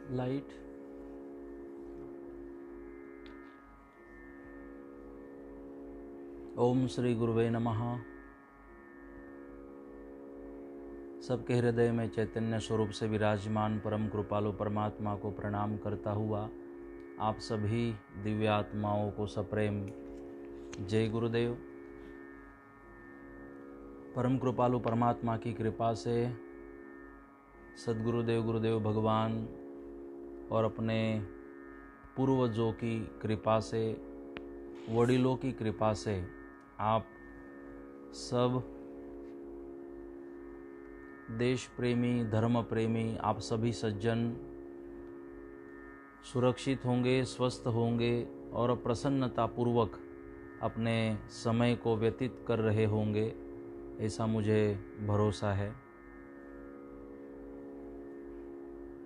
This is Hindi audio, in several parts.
लाइट। ओम श्री गुरुवे नमः। सबके हृदय में चैतन्य स्वरूप से विराजमान परम कृपालु परमात्मा को प्रणाम करता हुआ आप सभी दिव्य आत्माओं को सप्रेम जय गुरुदेव। परम कृपालु परमात्मा की कृपा से सद्गुरुदेव गुरुदेव भगवान और अपने पूर्वजों की कृपा से, वडिलों की कृपा से आप सब देश प्रेमी, धर्म प्रेमी, आप सभी सज्जन सुरक्षित होंगे, स्वस्थ होंगे और प्रसन्नतापूर्वक अपने समय को व्यतीत कर रहे होंगे, ऐसा मुझे भरोसा है।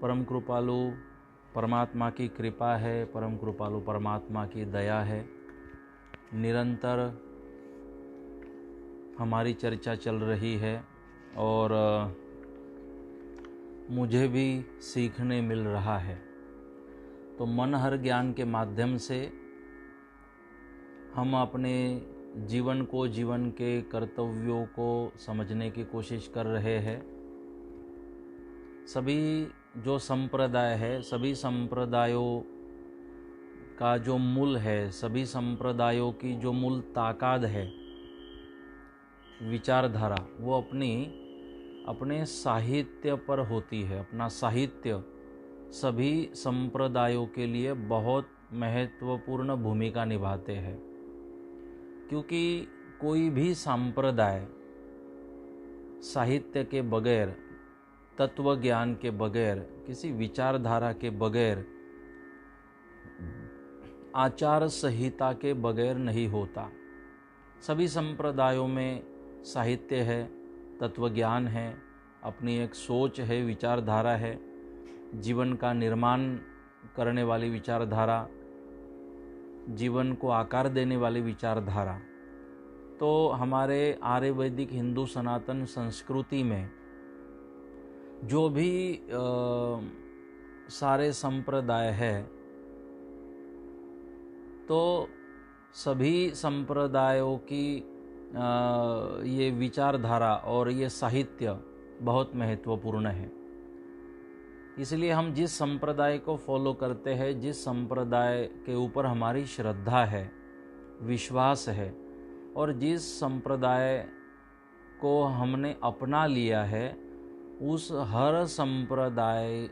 परम कृपालु परमात्मा की कृपा है, परम कृपालु परमात्मा की दया है। निरंतर हमारी चर्चा चल रही है और मुझे भी सीखने मिल रहा है। तो मनहर ज्ञान के माध्यम से हम अपने जीवन को, जीवन के कर्तव्यों को समझने की कोशिश कर रहे हैं। सभी जो संप्रदाय है, सभी संप्रदायों का जो मूल है, सभी संप्रदायों की जो मूल ताकत है, विचारधारा, वो अपने साहित्य पर होती है। अपना साहित्य सभी संप्रदायों के लिए बहुत महत्वपूर्ण भूमिका निभाते हैं, क्योंकि कोई भी संप्रदाय साहित्य के बगैर, तत्व ज्ञान के बगैर, किसी विचारधारा के बगैर, आचार संहिता के बगैर नहीं होता। सभी संप्रदायों में साहित्य है, तत्व ज्ञान है, अपनी एक सोच है, विचारधारा है, जीवन का निर्माण करने वाली विचारधारा, जीवन को आकार देने वाली विचारधारा। तो हमारे आर्य वैदिक हिंदू सनातन संस्कृति में जो भी सारे संप्रदाय है, तो सभी संप्रदायों की ये विचारधारा और ये साहित्य बहुत महत्वपूर्ण है। इसलिए हम जिस संप्रदाय को फॉलो करते हैं, जिस संप्रदाय के ऊपर हमारी श्रद्धा है, विश्वास है, और जिस संप्रदाय को हमने अपना लिया है, उस हर संप्रदाय,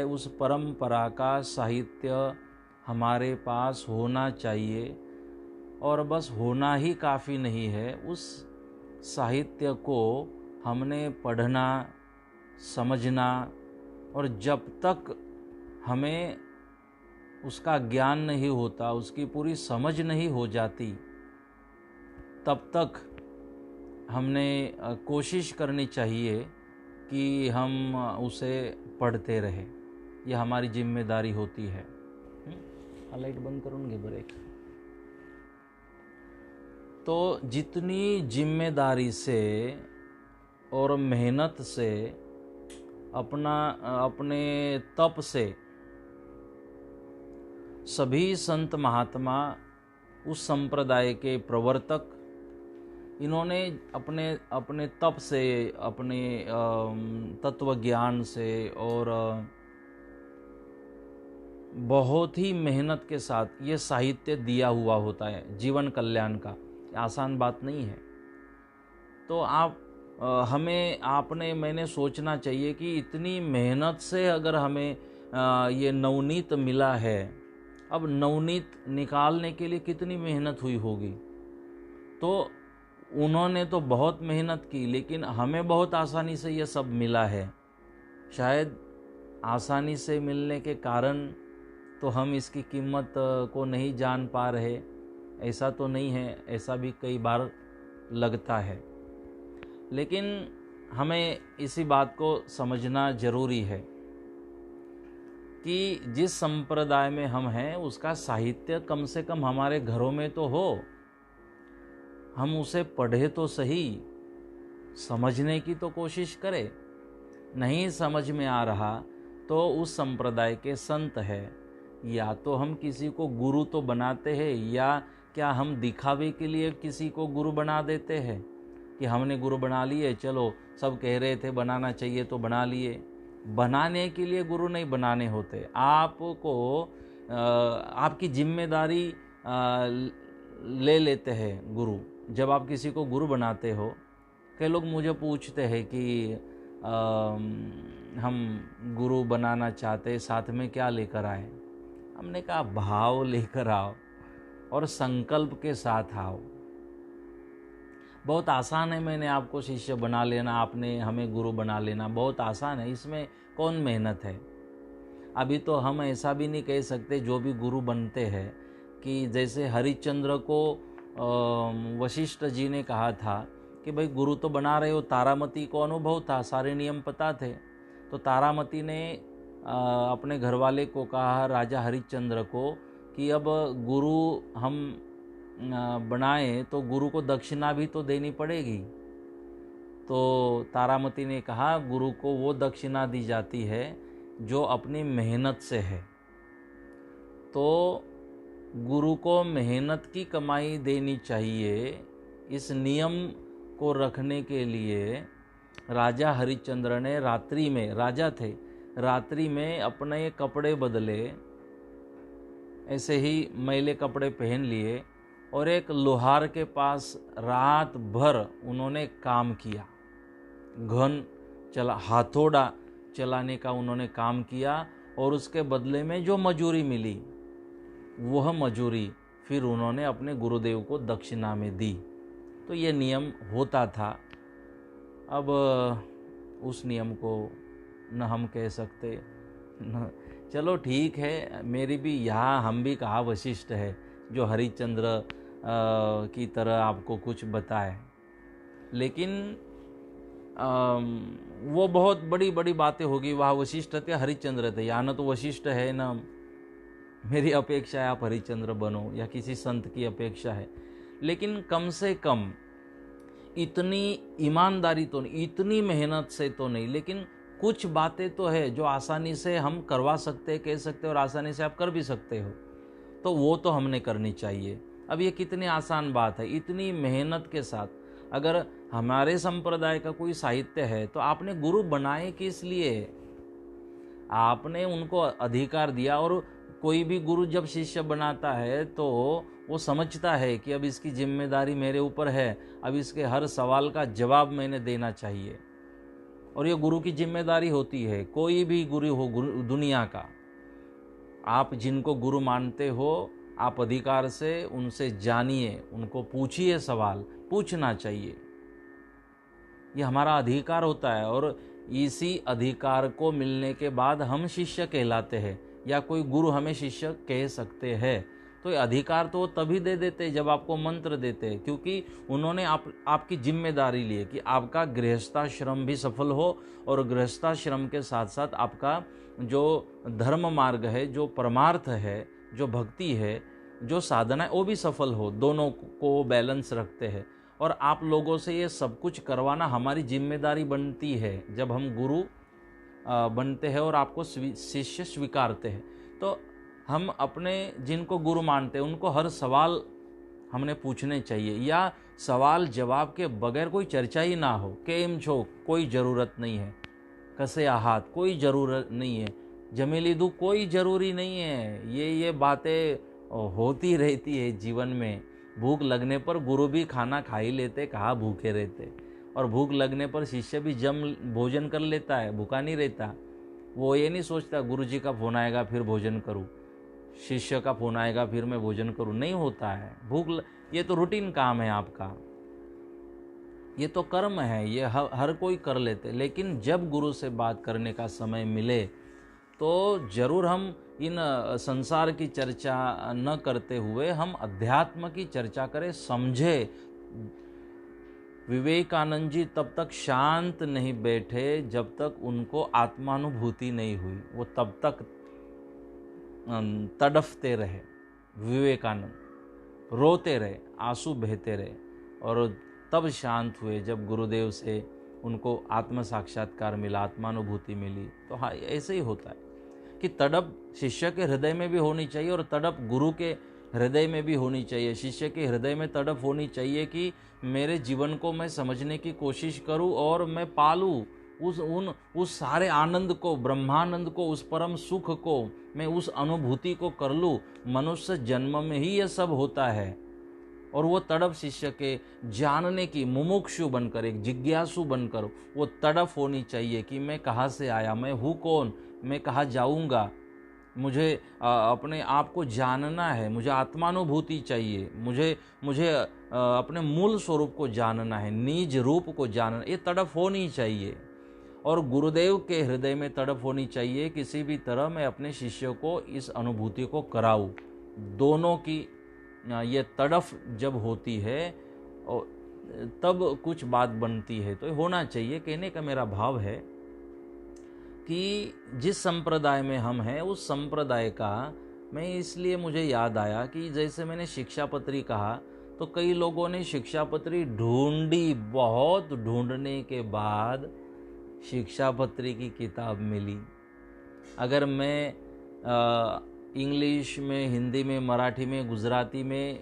उस परंपरा का साहित्य हमारे पास होना चाहिए। और बस होना ही काफ़ी नहीं है, उस साहित्य को हमने पढ़ना, समझना, और जब तक हमें उसका ज्ञान नहीं होता, उसकी पूरी समझ नहीं हो जाती, तब तक हमने कोशिश करनी चाहिए कि हम उसे पढ़ते रहें। यह हमारी जिम्मेदारी होती है। लाइट बंद करूँगी ब्रेक। तो जितनी जिम्मेदारी से और मेहनत से, अपने तप से सभी संत महात्मा, उस संप्रदाय के प्रवर्तक, इन्होंने अपने तप से, अपने तत्व ज्ञान से और बहुत ही मेहनत के साथ ये साहित्य दिया हुआ होता है जीवन कल्याण का। आसान बात नहीं है। तो मैंने सोचना चाहिए कि इतनी मेहनत से अगर हमें ये नवनीत मिला है, अब नवनीत निकालने के लिए कितनी मेहनत हुई होगी। तो उन्होंने तो बहुत मेहनत की, लेकिन हमें बहुत आसानी से ये सब मिला है। शायद आसानी से मिलने के कारण तो हम इसकी कीमत को नहीं जान पा रहे, ऐसा तो नहीं है, ऐसा भी कई बार लगता है। लेकिन हमें इसी बात को समझना जरूरी है कि जिस संप्रदाय में हम हैं, उसका साहित्य कम से कम हमारे घरों में तो हो, हम उसे पढ़े तो सही, समझने की तो कोशिश करें। नहीं समझ में आ रहा तो उस संप्रदाय के संत है। या तो हम किसी को गुरु तो बनाते हैं, या क्या हम दिखावे के लिए किसी को गुरु बना देते हैं कि हमने गुरु बना लिए, चलो सब कह रहे थे बनाना चाहिए तो बना लिए। बनाने के लिए गुरु नहीं बनाने होते। आपको आपकी जिम्मेदारी ले लेते हैं गुरु। जब आप किसी को गुरु बनाते हो, कई लोग मुझे पूछते हैं कि हम गुरु बनाना चाहते, साथ में क्या लेकर आए। हमने कहा भाव लेकर आओ और संकल्प के साथ आओ। बहुत आसान है मैंने आपको शिष्य बना लेना, आपने हमें गुरु बना लेना, बहुत आसान है। इसमें कौन मेहनत है। अभी तो हम ऐसा भी नहीं कह सकते जो भी गुरु बनते हैं कि जैसे हरिश्चंद्र को वशिष्ठ जी ने कहा था कि भाई गुरु तो बना रहे हो। तारामती को अनुभव था, सारे नियम पता थे। तो तारामती ने अपने घरवाले को कहा, राजा हरिश्चंद्र को, कि अब गुरु हम बनाए तो गुरु को दक्षिणा भी तो देनी पड़ेगी। तो तारामती ने कहा गुरु को वो दक्षिणा दी जाती है जो अपनी मेहनत से है। तो गुरु को मेहनत की कमाई देनी चाहिए। इस नियम को रखने के लिए राजा हरिश्चंद्र ने रात्रि में, राजा थे, रात्रि में अपने कपड़े बदले, ऐसे ही मैले कपड़े पहन लिए और एक लोहार के पास रात भर उन्होंने काम किया। घन चला, हाथोड़ा चलाने का उन्होंने काम किया और उसके बदले में जो मजूरी मिली वह मजूरी फिर उन्होंने अपने गुरुदेव को दक्षिणा में दी। तो ये नियम होता था। अब उस नियम को न हम कह सकते न, चलो ठीक है, मेरी भी यहाँ हम भी कहा वशिष्ठ है जो हरिश्चंद्र की तरह आपको कुछ बताए, लेकिन वो बहुत बड़ी बड़ी बातें होगी। वहाँ वशिष्ठ थे, हरिश्चंद्र थे। यहाँ न तो वशिष्ठ है, न मेरी अपेक्षा है आप हरिश्चंद्र बनो, या किसी संत की अपेक्षा है। लेकिन कम से कम इतनी ईमानदारी तो नहीं, इतनी मेहनत से तो नहीं, लेकिन कुछ बातें तो है जो आसानी से हम करवा सकते, कह सकते और आसानी से आप कर भी सकते हो, तो वो तो हमने करनी चाहिए। अब ये कितनी आसान बात है, इतनी मेहनत के साथ। अगर हमारे संप्रदाय का कोई साहित्य है तो आपने गुरु बनाए किस लिए? आपने उनको अधिकार दिया। और कोई भी गुरु जब शिष्य बनाता है तो वो समझता है कि अब इसकी जिम्मेदारी मेरे ऊपर है, अब इसके हर सवाल का जवाब मैंने देना चाहिए। और ये गुरु की जिम्मेदारी होती है। कोई भी गुरु हो दुनिया का, आप जिनको गुरु मानते हो, आप अधिकार से उनसे जानिए, उनको पूछिए, सवाल पूछना चाहिए। ये हमारा अधिकार होता है और इसी अधिकार को मिलने के बाद हम शिष्य कहलाते हैं या कोई गुरु हमें शिष्य कह सकते हैं। तो ये अधिकार तो वो तभी दे देते जब आपको मंत्र देते, क्योंकि उन्होंने आपकी जिम्मेदारी ली है कि आपका गृहस्थाश्रम भी सफल हो और गृहस्थाश्रम के साथ साथ आपका जो धर्म मार्ग है, जो परमार्थ है, जो भक्ति है, जो साधना है, वो भी सफल हो। दोनों को बैलेंस रखते हैं और आप लोगों से ये सब कुछ करवाना हमारी जिम्मेदारी बनती है जब हम गुरु बनते हैं और आपको शिष्य स्वीकारते हैं। तो हम अपने जिनको गुरु मानते हैं उनको हर सवाल हमने पूछने चाहिए, या सवाल जवाब के बगैर कोई चर्चा ही ना हो। केम छो कोई ज़रूरत नहीं है, कसे आहात कोई ज़रूरत नहीं है, जमेली दू कोई ज़रूरी नहीं है। ये बातें होती रहती है जीवन में। भूख लगने पर गुरु भी खाना खा ही लेते, कहाँ भूखे रहते। और भूख लगने पर शिष्य भी भोजन कर लेता है, भूखा नहीं रहता। वो ये नहीं सोचता गुरु जी का फोन आएगा फिर भोजन करूँ, शिष्य का फोन आएगा फिर मैं भोजन करूँ, नहीं होता है। ये तो रूटीन काम है आपका, ये तो कर्म है, ये हर कोई कर लेते। लेकिन जब गुरु से बात करने का समय मिले तो जरूर हम इन संसार की चर्चा न करते हुए हम अध्यात्म की चर्चा करें, समझे। विवेकानंद जी तब तक शांत नहीं बैठे जब तक उनको आत्मानुभूति नहीं हुई, वो तब तक तड़फते रहे। विवेकानंद रोते रहे, आंसू बहते रहे और तब शांत हुए जब गुरुदेव से उनको आत्म साक्षात्कार मिला, आत्मानुभूति मिली। तो हाँ, ऐसे ही होता है कि तड़प शिष्य के हृदय में भी होनी चाहिए और तड़प गुरु के हृदय में भी होनी चाहिए। शिष्य के हृदय में तड़प होनी चाहिए कि मेरे जीवन को मैं समझने की कोशिश करूं और मैं पालूं उस सारे आनंद को, ब्रह्मानंद को, उस परम सुख को, मैं उस अनुभूति को कर लूं। मनुष्य जन्म में ही यह सब होता है। और वो तड़प शिष्य के जानने की, मुमुक्षु बनकर, एक जिज्ञासु बनकर वो तड़प होनी चाहिए कि मैं कहाँ से आया, मैं हूँ कौन, मैं कहाँ जाऊँगा, मुझे अपने आप को जानना है, मुझे आत्मानुभूति चाहिए, मुझे अपने मूल स्वरूप को जानना है, निज रूप को जानना, ये तड़प होनी चाहिए। और गुरुदेव के हृदय में तड़प होनी चाहिए, किसी भी तरह मैं अपने शिष्यों को इस अनुभूति को कराऊं। दोनों की ये तड़फ जब होती है और तब कुछ बात बनती है। तो होना चाहिए। कहने का मेरा भाव है कि जिस संप्रदाय में हम हैं उस संप्रदाय का, मैं इसलिए मुझे याद आया कि जैसे मैंने शिक्षापत्री कहा, तो कई लोगों ने शिक्षापत्री ढूंढी, बहुत ढूंढने के बाद शिक्षापत्री की किताब मिली। अगर मैं इंग्लिश में, हिंदी में, मराठी में, गुजराती में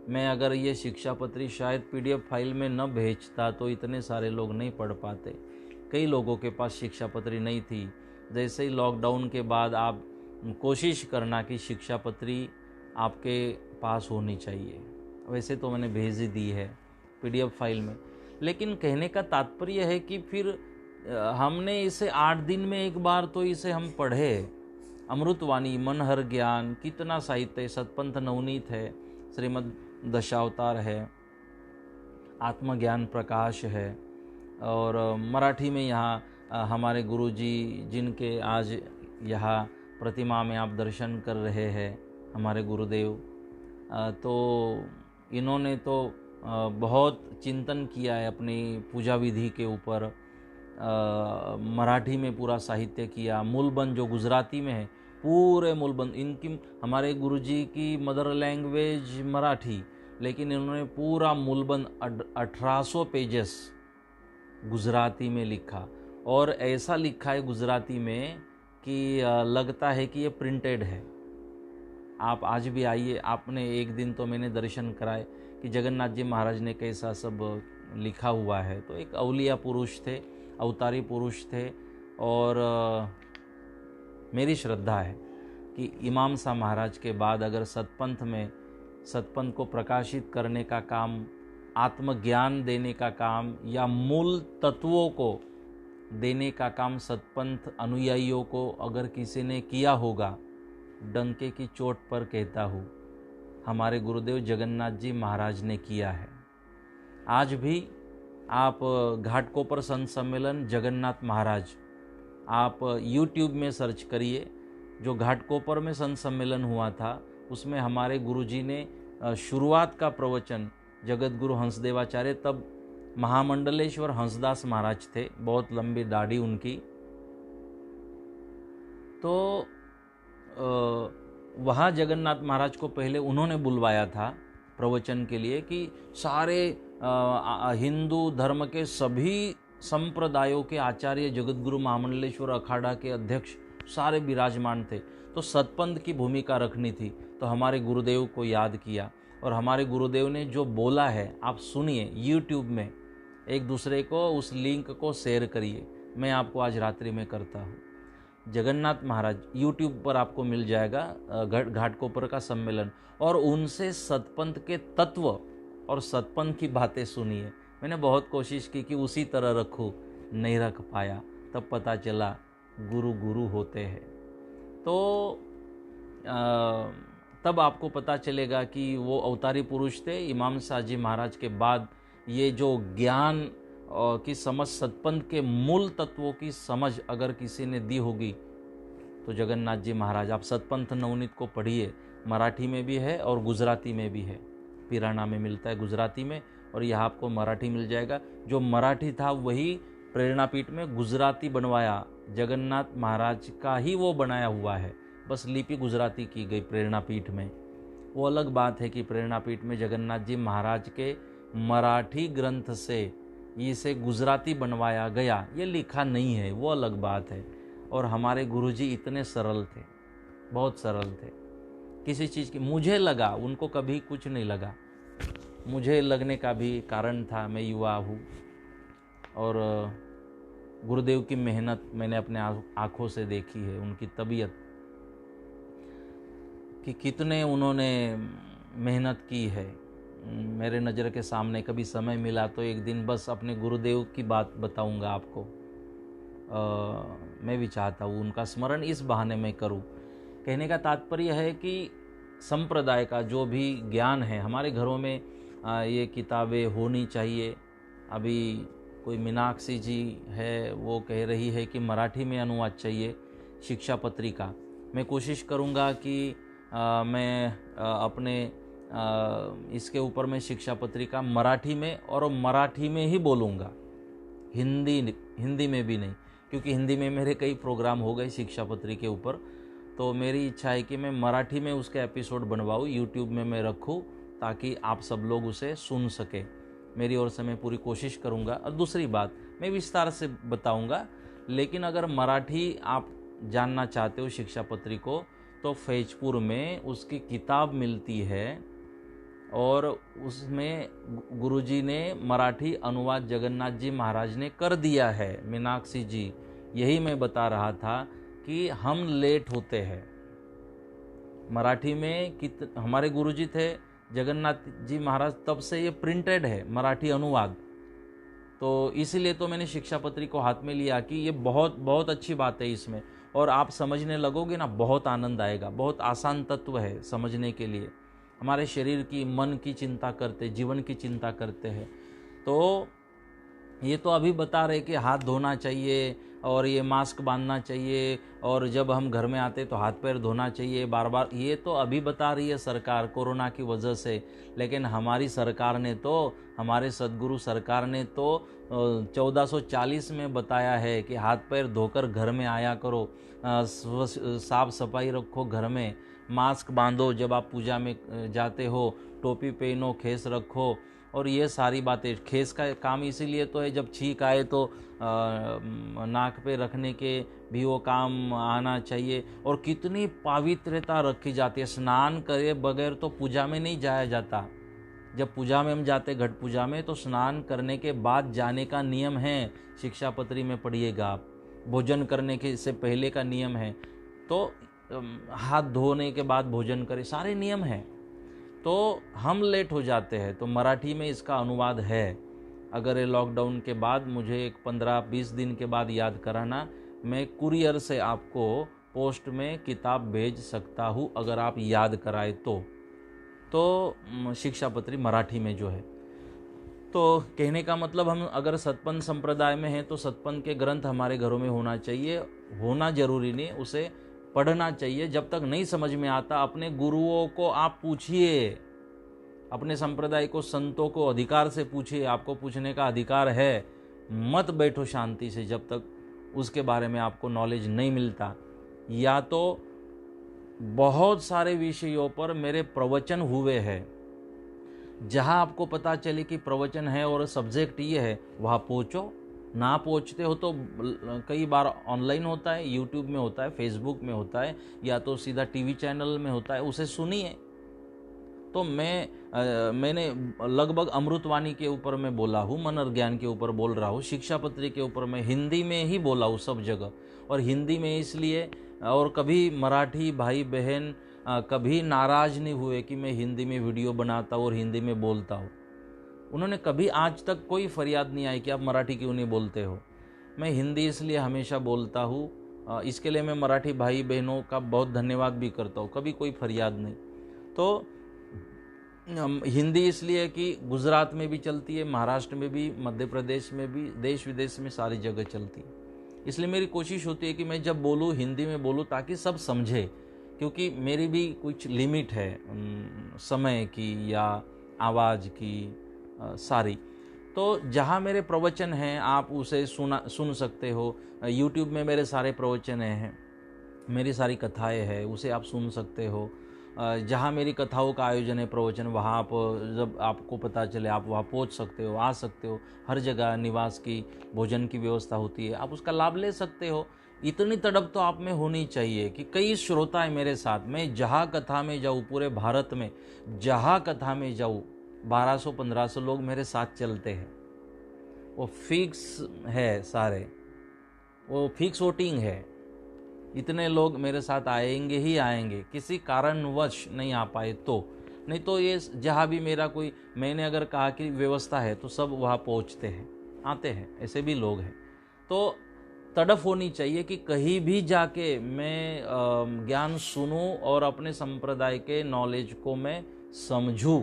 मैं अगर ये शिक्षापत्री शायद PDF फाइल में न भेजता तो इतने सारे लोग नहीं पढ़ पाते। कई लोगों के पास शिक्षापत्री नहीं थी। जैसे ही लॉकडाउन के बाद आप कोशिश करना कि शिक्षापत्री आपके पास होनी चाहिए। वैसे तो मैंने भेज ही दी है PDF फाइल में, लेकिन कहने का तात्पर्य है कि फिर हमने इसे 8 दिन में एक बार तो इसे हम पढ़े। अमृतवाणी, मनहर ज्ञान, कितना साहित्य, सतपंथ नवनीत है, श्रीमद् दशावतार है, आत्मज्ञान प्रकाश है। और मराठी में यहाँ हमारे गुरुजी जिनके आज यहाँ प्रतिमा में आप दर्शन कर रहे हैं, हमारे गुरुदेव, तो इन्होंने तो बहुत चिंतन किया है अपनी पूजा विधि के ऊपर। मराठी में पूरा साहित्य किया। मूलबंध जो गुजराती में है, पूरे मूलबंध, इनकी हमारे गुरुजी की मदर लैंग्वेज मराठी, लेकिन इन्होंने पूरा मूलबंध 1800 पेजेस गुजराती में लिखा। और ऐसा लिखा है गुजराती में कि लगता है कि ये प्रिंटेड है। आप आज भी आइए, आपने एक दिन तो मैंने दर्शन कराए कि जगन्नाथ जी महाराज ने कैसा सब लिखा हुआ है। तो एक अवलिया पुरुष थे, अवतारी पुरुष थे। और मेरी श्रद्धा है कि इमाम साहब महाराज के बाद अगर सतपंथ को प्रकाशित करने का काम, आत्मज्ञान देने का काम या मूल तत्वों को देने का काम सतपंथ अनुयायियों को अगर किसी ने किया होगा, डंके की चोट पर कहता हूँ, हमारे गुरुदेव जगन्नाथ जी महाराज ने किया है। आज भी आप घाटकोपर संत सम्मेलन जगन्नाथ महाराज, आप YouTube में सर्च करिए। जो घाटकोपर में संत सम्मेलन हुआ था उसमें हमारे गुरुजी ने शुरुआत का प्रवचन, जगत गुरु हंसदेवाचार्य, तब महामंडलेश्वर हंसदास महाराज थे, बहुत लंबी दाढ़ी उनकी। तो वहाँ जगन्नाथ महाराज को पहले उन्होंने बुलवाया था प्रवचन के लिए कि सारे हिंदू धर्म के सभी संप्रदायों के आचार्य, जगतगुरु महामंडलेश्वर अखाड़ा के अध्यक्ष सारे विराजमान थे। तो सतपंथ की भूमिका रखनी थी। तो हमारे गुरुदेव को याद किया और हमारे गुरुदेव ने जो बोला है आप सुनिए। YouTube में एक दूसरे को उस लिंक को शेयर करिए। मैं आपको आज रात्रि में करता हूँ। जगन्नाथ महाराज YouTube पर आपको मिल जाएगा, घाटकोपर का सम्मेलन, और उनसे सतपंथ के तत्व और सतपंथ की बातें सुनिए। मैंने बहुत कोशिश की कि उसी तरह रखूँ, नहीं रख पाया। तब पता चला गुरु गुरु होते हैं। तो तब आपको पता चलेगा कि वो अवतारी पुरुष थे। इमाम साहब जी महाराज के बाद ये जो ज्ञान की समझ, सतपंथ के मूल तत्वों की समझ अगर किसी ने दी होगी तो जगन्नाथ जी महाराज। आप सतपंथ नवनीत को पढ़िए, मराठी में भी है और गुजराती में भी है। पिराना में मिलता है गुजराती में, और यहाँ आपको मराठी मिल जाएगा। जो मराठी था वही प्रेरणापीठ में गुजराती बनवाया, जगन्नाथ महाराज का ही वो बनाया हुआ है, बस लिपि गुजराती की गई प्रेरणापीठ में। वो अलग बात है कि प्रेरणापीठ में जगन्नाथ जी महाराज के मराठी ग्रंथ से इसे गुजराती बनवाया गया, ये लिखा नहीं है, वो अलग बात है। और हमारे गुरुजी इतने सरल थे, बहुत सरल थे। किसी चीज़ की मुझे लगा, उनको कभी कुछ नहीं लगा। मुझे लगने का भी कारण था, मैं युवा हूँ और गुरुदेव की मेहनत मैंने अपने आँखों से देखी है, उनकी तबीयत कि कितने उन्होंने मेहनत की है। मेरे नज़र के सामने कभी समय मिला तो एक दिन बस अपने गुरुदेव की बात बताऊंगा आपको। मैं भी चाहता हूँ उनका स्मरण इस बहाने में करूँ। कहने का तात्पर्य है कि संप्रदाय का जो भी ज्ञान है हमारे घरों में ये किताबें होनी चाहिए। अभी कोई मीनाक्षी जी है, वो कह रही है कि मराठी में अनुवाद चाहिए शिक्षा पत्रिका। मैं कोशिश करूँगा कि मैं अपने इसके ऊपर मैं शिक्षा पत्रिका मराठी में और मराठी में ही बोलूँगा, हिंदी में भी नहीं, क्योंकि हिंदी में मेरे कई प्रोग्राम हो गए शिक्षा पत्री के ऊपर। तो मेरी इच्छा है कि मैं मराठी में उसके एपिसोड बनवाऊँ, यूट्यूब में मैं रखूँ ताकि आप सब लोग उसे सुन सके। मेरी ओर से मैं पूरी कोशिश करूँगा। और दूसरी बात, मैं विस्तार से बताऊँगा, लेकिन अगर मराठी आप जानना चाहते हो शिक्षा पत्री को तो फैजपुर में उसकी किताब मिलती है और उसमें गुरुजी ने मराठी अनुवाद जगन्नाथ जी महाराज ने कर दिया है। मीनाक्षी जी, यही मैं बता रहा था कि हम लेट होते हैं। मराठी में हमारे गुरुजी थे जगन्नाथ जी महाराज, तब से ये प्रिंटेड है मराठी अनुवाद। तो इसीलिए तो मैंने शिक्षा पत्री को हाथ में लिया कि ये बहुत बहुत अच्छी बात है इसमें, और आप समझने लगोगे ना, बहुत आनंद आएगा। बहुत आसान तत्व है समझने के लिए। हमारे शरीर की, मन की चिंता करते, जीवन की चिंता करते हैं। तो ये तो अभी बता रहे कि हाथ धोना चाहिए और ये मास्क बांधना चाहिए, और जब हम घर में आते तो हाथ पैर धोना चाहिए बार बार। ये तो अभी बता रही है सरकार कोरोना की वजह से, लेकिन हमारी सरकार ने तो, हमारे सदगुरु सरकार ने तो 1440 में बताया है कि हाथ पैर धोकर घर में आया करो, साफ सफाई रखो घर में, मास्क बांधो जब आप पूजा में जाते हो, टोपी पहनो, खेस रखो, और ये सारी बातें। खेस का काम इसीलिए तो है, जब छींक आए तो नाक पे रखने के भी वो काम आना चाहिए। और कितनी पवित्रता रखी जाती है, स्नान करे बगैर तो पूजा में नहीं जाया जाता। जब पूजा में हम जाते, घट पूजा में, तो स्नान करने के बाद जाने का नियम है, शिक्षा पत्री में पढ़िएगा आप। भोजन करने के से पहले का नियम है, तो हाथ धोने के बाद भोजन करें, सारे नियम हैं। तो हम लेट हो जाते हैं। तो मराठी में इसका अनुवाद है। अगर ये लॉकडाउन के बाद मुझे एक 15-20 दिन के बाद याद कराना, मैं कुरियर से आपको पोस्ट में किताब भेज सकता हूँ, अगर आप याद कराए तो शिक्षा पत्री मराठी में जो है। तो कहने का मतलब, हम अगर सतपंथ संप्रदाय में हैं तो सतपंथ के ग्रंथ हमारे घरों में होना चाहिए। होना जरूरी नहीं, उसे पढ़ना चाहिए। जब तक नहीं समझ में आता, अपने गुरुओं को आप पूछिए, अपने संप्रदाय को, संतों को अधिकार से पूछिए। आपको पूछने का अधिकार है। मत बैठो शांति से जब तक उसके बारे में आपको नॉलेज नहीं मिलता। या तो बहुत सारे विषयों पर मेरे प्रवचन हुए हैं, जहां आपको पता चले कि प्रवचन है और सब्जेक्ट ये है, वहां पहुंचो। ना पहुंचते हो तो कई बार ऑनलाइन होता है, यूट्यूब में होता है, फेसबुक में होता है, या तो सीधा टीवी चैनल में होता है, उसे सुनिए। तो मैंने लगभग अमृतवाणी के ऊपर मैं बोला हूँ, मन और ज्ञान के ऊपर बोल रहा हूँ, शिक्षा पत्री के ऊपर मैं हिंदी में ही बोला हूँ सब जगह। और हिंदी में इसलिए, और कभी मराठी भाई बहन कभी नाराज नहीं हुए कि मैं हिंदी में वीडियो बनाता हूँ और हिंदी में बोलता हूँ। उन्होंने कभी आज तक कोई फरियाद नहीं आई कि आप मराठी क्यों नहीं बोलते हो। मैं हिंदी इसलिए हमेशा बोलता हूँ, इसके लिए मैं मराठी भाई बहनों का बहुत धन्यवाद भी करता हूँ, कभी कोई फरियाद नहीं। तो हिंदी इसलिए कि गुजरात में भी चलती है, महाराष्ट्र में भी, मध्य प्रदेश में भी, देश विदेश में सारी जगह चलती है। इसलिए मेरी कोशिश होती है कि मैं जब बोलूँ हिंदी में बोलूँ ताकि सब समझे, क्योंकि मेरी भी कुछ लिमिट है समय की या आवाज़ की सारी। तो जहाँ मेरे प्रवचन हैं आप उसे सुन सकते हो। यूट्यूब में मेरे सारे प्रवचन हैं, मेरी सारी कथाएं हैं, उसे आप सुन सकते हो। जहाँ मेरी कथाओं का आयोजन है, प्रवचन, वहाँ आप जब आपको पता चले आप वहाँ पहुँच सकते हो, आ सकते हो। हर जगह निवास की, भोजन की व्यवस्था होती है, आप उसका लाभ ले सकते हो। इतनी तड़प तो आप में होनी चाहिए कि कई श्रोता है मेरे साथ, मैं जहाँ कथा में जाऊँ, पूरे भारत में जहाँ कथा में जाऊँ, 1200-1500 लोग मेरे साथ चलते हैं। वो फिक्स है, सारे वो फिक्स वोटिंग है। इतने लोग मेरे साथ आएंगे ही आएंगे, किसी कारणवश नहीं आ पाए तो। नहीं तो ये जहाँ भी मेरा कोई, मैंने अगर कहा कि व्यवस्था है तो सब वहाँ पहुँचते हैं, आते हैं, ऐसे भी लोग हैं। तो तड़फ होनी चाहिए कि कहीं भी जाके मैं ज्ञान सुनूं और अपने संप्रदाय के नॉलेज को मैं समझूं।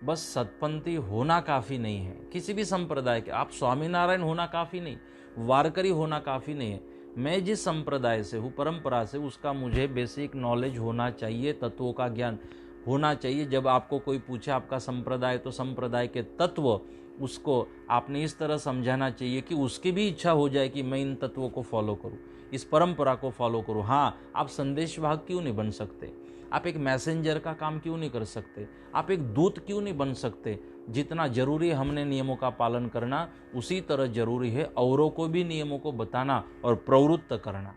बस सतपंथी होना काफ़ी नहीं है, किसी भी संप्रदाय के। आप स्वामीनारायण होना काफ़ी नहीं, वारकरी होना काफ़ी नहीं है। मैं जिस संप्रदाय से हूँ, परंपरा से, उसका मुझे बेसिक नॉलेज होना चाहिए, तत्वों का ज्ञान होना चाहिए। जब आपको कोई पूछे आपका संप्रदाय, तो संप्रदाय के तत्व उसको आपने इस तरह समझाना चाहिए कि उसकी भी इच्छा हो जाए कि मैं इन तत्वों को फॉलो करूँ, इस परंपरा को फॉलो करूँ। हाँ, आप संदेशवाहक क्यों नहीं बन सकते? आप एक मैसेंजर का काम क्यों नहीं कर सकते? आप एक दूत क्यों नहीं बन सकते? जितना जरूरी है हमने नियमों का पालन करना, उसी तरह जरूरी है औरों को भी नियमों को बताना और प्रवृत्त करना।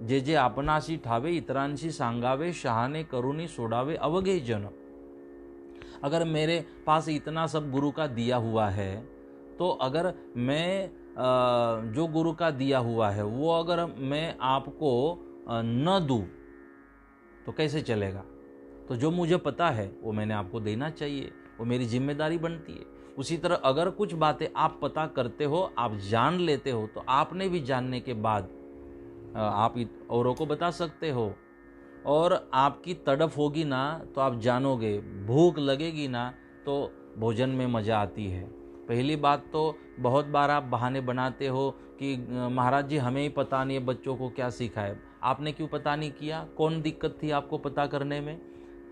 जे जे आपणाशी ठावे इतरांशी सांगावे, शहाने करुणी सोडावे अवघे जन। अगर मेरे पास इतना सब गुरु का दिया हुआ है, तो अगर मैं जो गुरु का दिया हुआ है वो अगर मैं आपको न दूं तो कैसे चलेगा? तो जो मुझे पता है वो मैंने आपको देना चाहिए, वो मेरी जिम्मेदारी बनती है। उसी तरह अगर कुछ बातें आप पता करते हो, आप जान लेते हो, तो आपने भी जानने के बाद आप औरों को बता सकते हो। और आपकी तड़फ होगी ना तो आप जानोगे, भूख लगेगी ना तो भोजन में मज़ा आती है। पहली बात तो बहुत बार आप बहाने बनाते हो कि महाराज जी हमें ही पता नहीं है बच्चों को क्या सिखाए। आपने क्यों पता नहीं किया? कौन दिक्कत थी आपको पता करने में?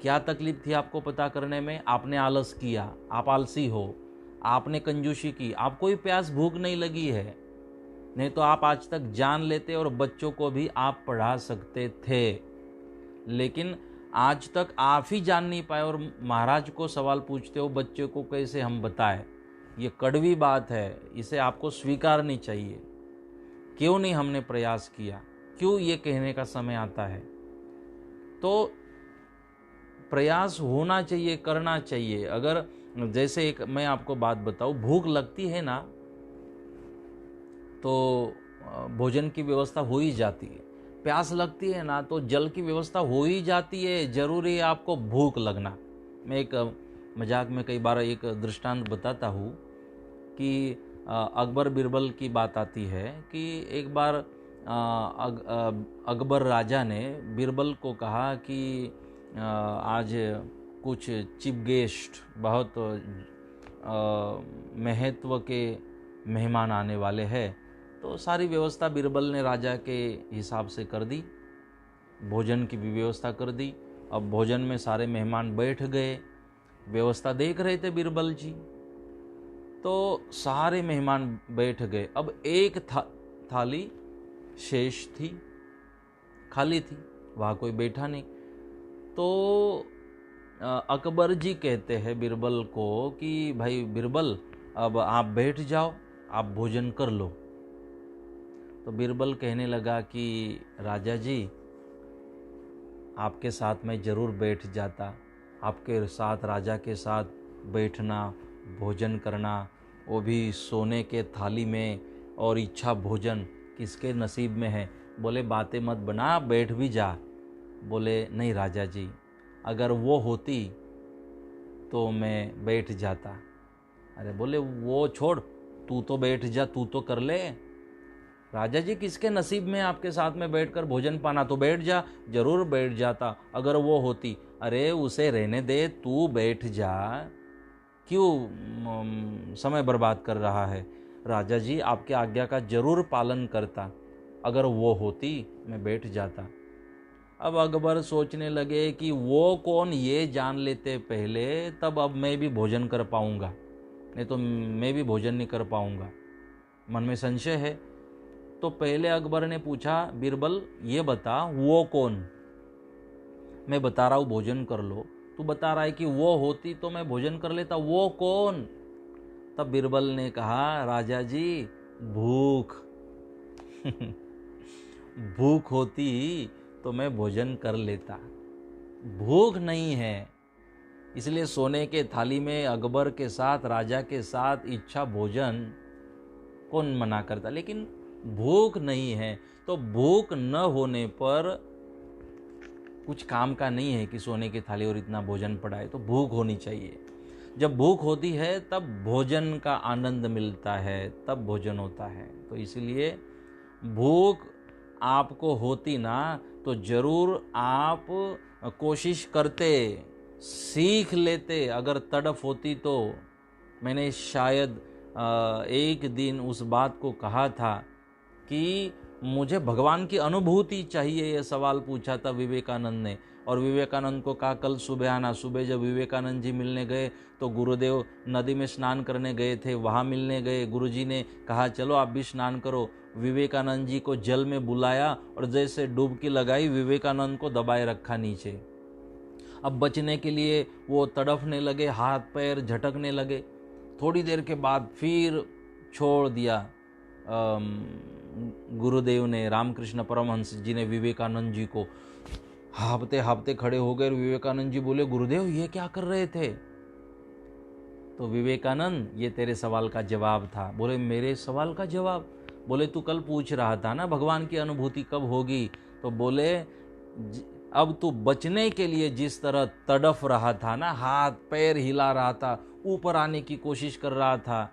क्या तकलीफ थी आपको पता करने में? आपने आलस किया, आप आलसी हो, आपने कंजूसी की, आपको भी प्यास भूख नहीं लगी है। नहीं तो आप आज तक जान लेते और बच्चों को भी आप पढ़ा सकते थे। लेकिन आज तक आप ही जान नहीं पाए और महाराज को सवाल पूछते हो बच्चे को कैसे हम बताएं। ये कड़वी बात है, इसे आपको स्वीकारनी चाहिए। क्यों नहीं हमने प्रयास किया? क्यों ये कहने का समय आता है? तो प्रयास होना चाहिए, करना चाहिए। अगर जैसे एक मैं आपको बात बताऊं, भूख लगती है ना तो भोजन की व्यवस्था हो ही जाती है। प्यास लगती है ना तो जल की व्यवस्था हो ही जाती है। जरूरी है आपको भूख लगना। मैं एक मजाक में कई बार एक दृष्टांत बताता हूँ कि अकबर बिरबल की बात आती है कि एक बार अकबर राजा ने बिरबल को कहा कि आज कुछ चीफ गेस्ट, बहुत महत्व के मेहमान आने वाले हैं। तो सारी व्यवस्था बिरबल ने राजा के हिसाब से कर दी, भोजन की भी व्यवस्था कर दी। अब भोजन में सारे मेहमान बैठ गए, व्यवस्था देख रहे थे बिरबल जी। तो सारे मेहमान बैठ गए। अब एक थाली शेष थी, खाली थी, वहाँ कोई बैठा नहीं। तो अकबर जी कहते हैं बिरबल को कि भाई बिरबल, अब आप बैठ जाओ, आप भोजन कर लो। तो बिरबल कहने लगा कि राजा जी, आपके साथ मैं ज़रूर बैठ जाता। आपके साथ, राजा के साथ बैठना, भोजन करना, वो भी सोने के थाली में, और इच्छा भोजन किसके नसीब में है? बोले बातें मत बना, बैठ भी जा। बोले नहीं राजा जी, अगर वो होती तो मैं बैठ जाता। अरे बोले वो छोड़, तू तो बैठ जा, तू तो कर ले। राजा जी किसके नसीब में आपके साथ में बैठकर भोजन पाना? तो बैठ जा। जरूर बैठ जाता अगर वो होती। अरे उसे रहने दे, तू बैठ जा, क्यों समय बर्बाद कर रहा है? राजा जी आपके आज्ञा का जरूर पालन करता, अगर वो होती मैं बैठ जाता। अब अकबर सोचने लगे कि वो कौन, ये जान लेते पहले, तब अब मैं भी भोजन कर पाऊंगा, नहीं तो मैं भी भोजन नहीं कर पाऊंगा। मन में संशय है। तो पहले अकबर ने पूछा, बिरबल ये बता वो कौन? मैं बता रहा हूँ भोजन कर लो, तू बता रहा है कि वो होती तो मैं भोजन कर लेता, वो कौन? तब बीरबल ने कहा, राजा जी भूख भूख होती तो मैं भोजन कर लेता, भूख नहीं है, इसलिए सोने के थाली में अकबर के साथ, राजा के साथ इच्छा भोजन कौन मना करता, लेकिन भूख नहीं है। तो भूख न होने पर कुछ काम का नहीं है कि सोने की थाली और इतना भोजन पड़ा है, तो भूख होनी चाहिए। जब भूख होती है तब भोजन का आनंद मिलता है, तब भोजन होता है। तो इसलिए भूख आपको होती ना तो जरूर आप कोशिश करते, सीख लेते। अगर तड़फ होती तो मैंने शायद एक दिन उस बात को कहा था कि मुझे भगवान की अनुभूति चाहिए, यह सवाल पूछा था विवेकानंद ने। और विवेकानंद को कहा कल सुबह आना। सुबह जब विवेकानंद जी मिलने गए तो गुरुदेव नदी में स्नान करने गए थे, वहाँ मिलने गए। गुरुजी ने कहा चलो आप भी स्नान करो। विवेकानंद जी को जल में बुलाया और जैसे डुबकी लगाई, विवेकानंद को दबाए रखा नीचे। अब बचने के लिए वो तड़फने लगे, हाथ पैर झटकने लगे। थोड़ी देर के बाद फिर छोड़ दिया गुरुदेव ने, रामकृष्ण परमहंस जी ने विवेकानंद जी को। हाफते हाफते खड़े हो गए। विवेकानंद जी बोले, गुरुदेव ये क्या कर रहे थे? तो विवेकानंद, ये तेरे सवाल का जवाब था। बोले, मेरे सवाल का जवाब? बोले, तू कल पूछ रहा था ना भगवान की अनुभूति कब होगी। तो बोले, अब तू बचने के लिए जिस तरह तड़फ रहा था ना, हाथ पैर हिला रहा था, ऊपर आने की कोशिश कर रहा था,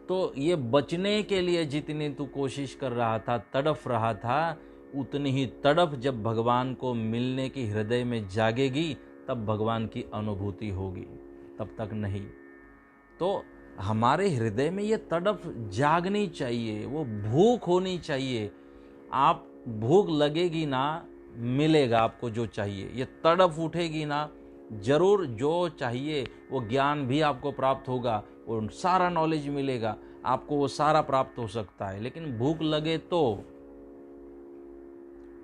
तो ये बचने के लिए जितनी तू कोशिश कर रहा था, तड़फ रहा था, उतनी ही तड़फ जब भगवान को मिलने की हृदय में जागेगी तब भगवान की अनुभूति होगी, तब तक नहीं। तो हमारे हृदय में ये तड़फ जागनी चाहिए, वो भूख होनी चाहिए। आप भूख लगेगी ना, मिलेगा आपको जो चाहिए। ये तड़फ उठेगी ना, जरूर जो चाहिए वो ज्ञान भी आपको प्राप्त होगा, वो सारा नॉलेज मिलेगा आपको, वो सारा प्राप्त हो सकता है। लेकिन भूख लगे तो,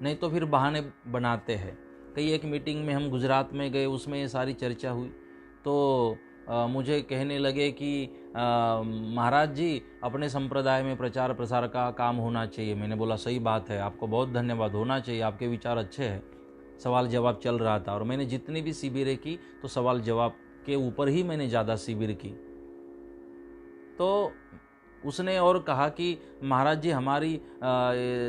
नहीं तो फिर बहाने बनाते हैं। कई एक मीटिंग में हम गुजरात में गए, उसमें ये सारी चर्चा हुई। तो मुझे कहने लगे कि महाराज जी अपने संप्रदाय में प्रचार प्रसार का काम होना चाहिए। मैंने बोला सही बात है, आपको बहुत धन्यवाद, होना चाहिए, आपके विचार अच्छे हैं। सवाल जवाब चल रहा था और मैंने जितनी भी शिविरें की तो सवाल जवाब के ऊपर ही मैंने ज़्यादा शिविर की। तो उसने और कहा कि महाराज जी हमारी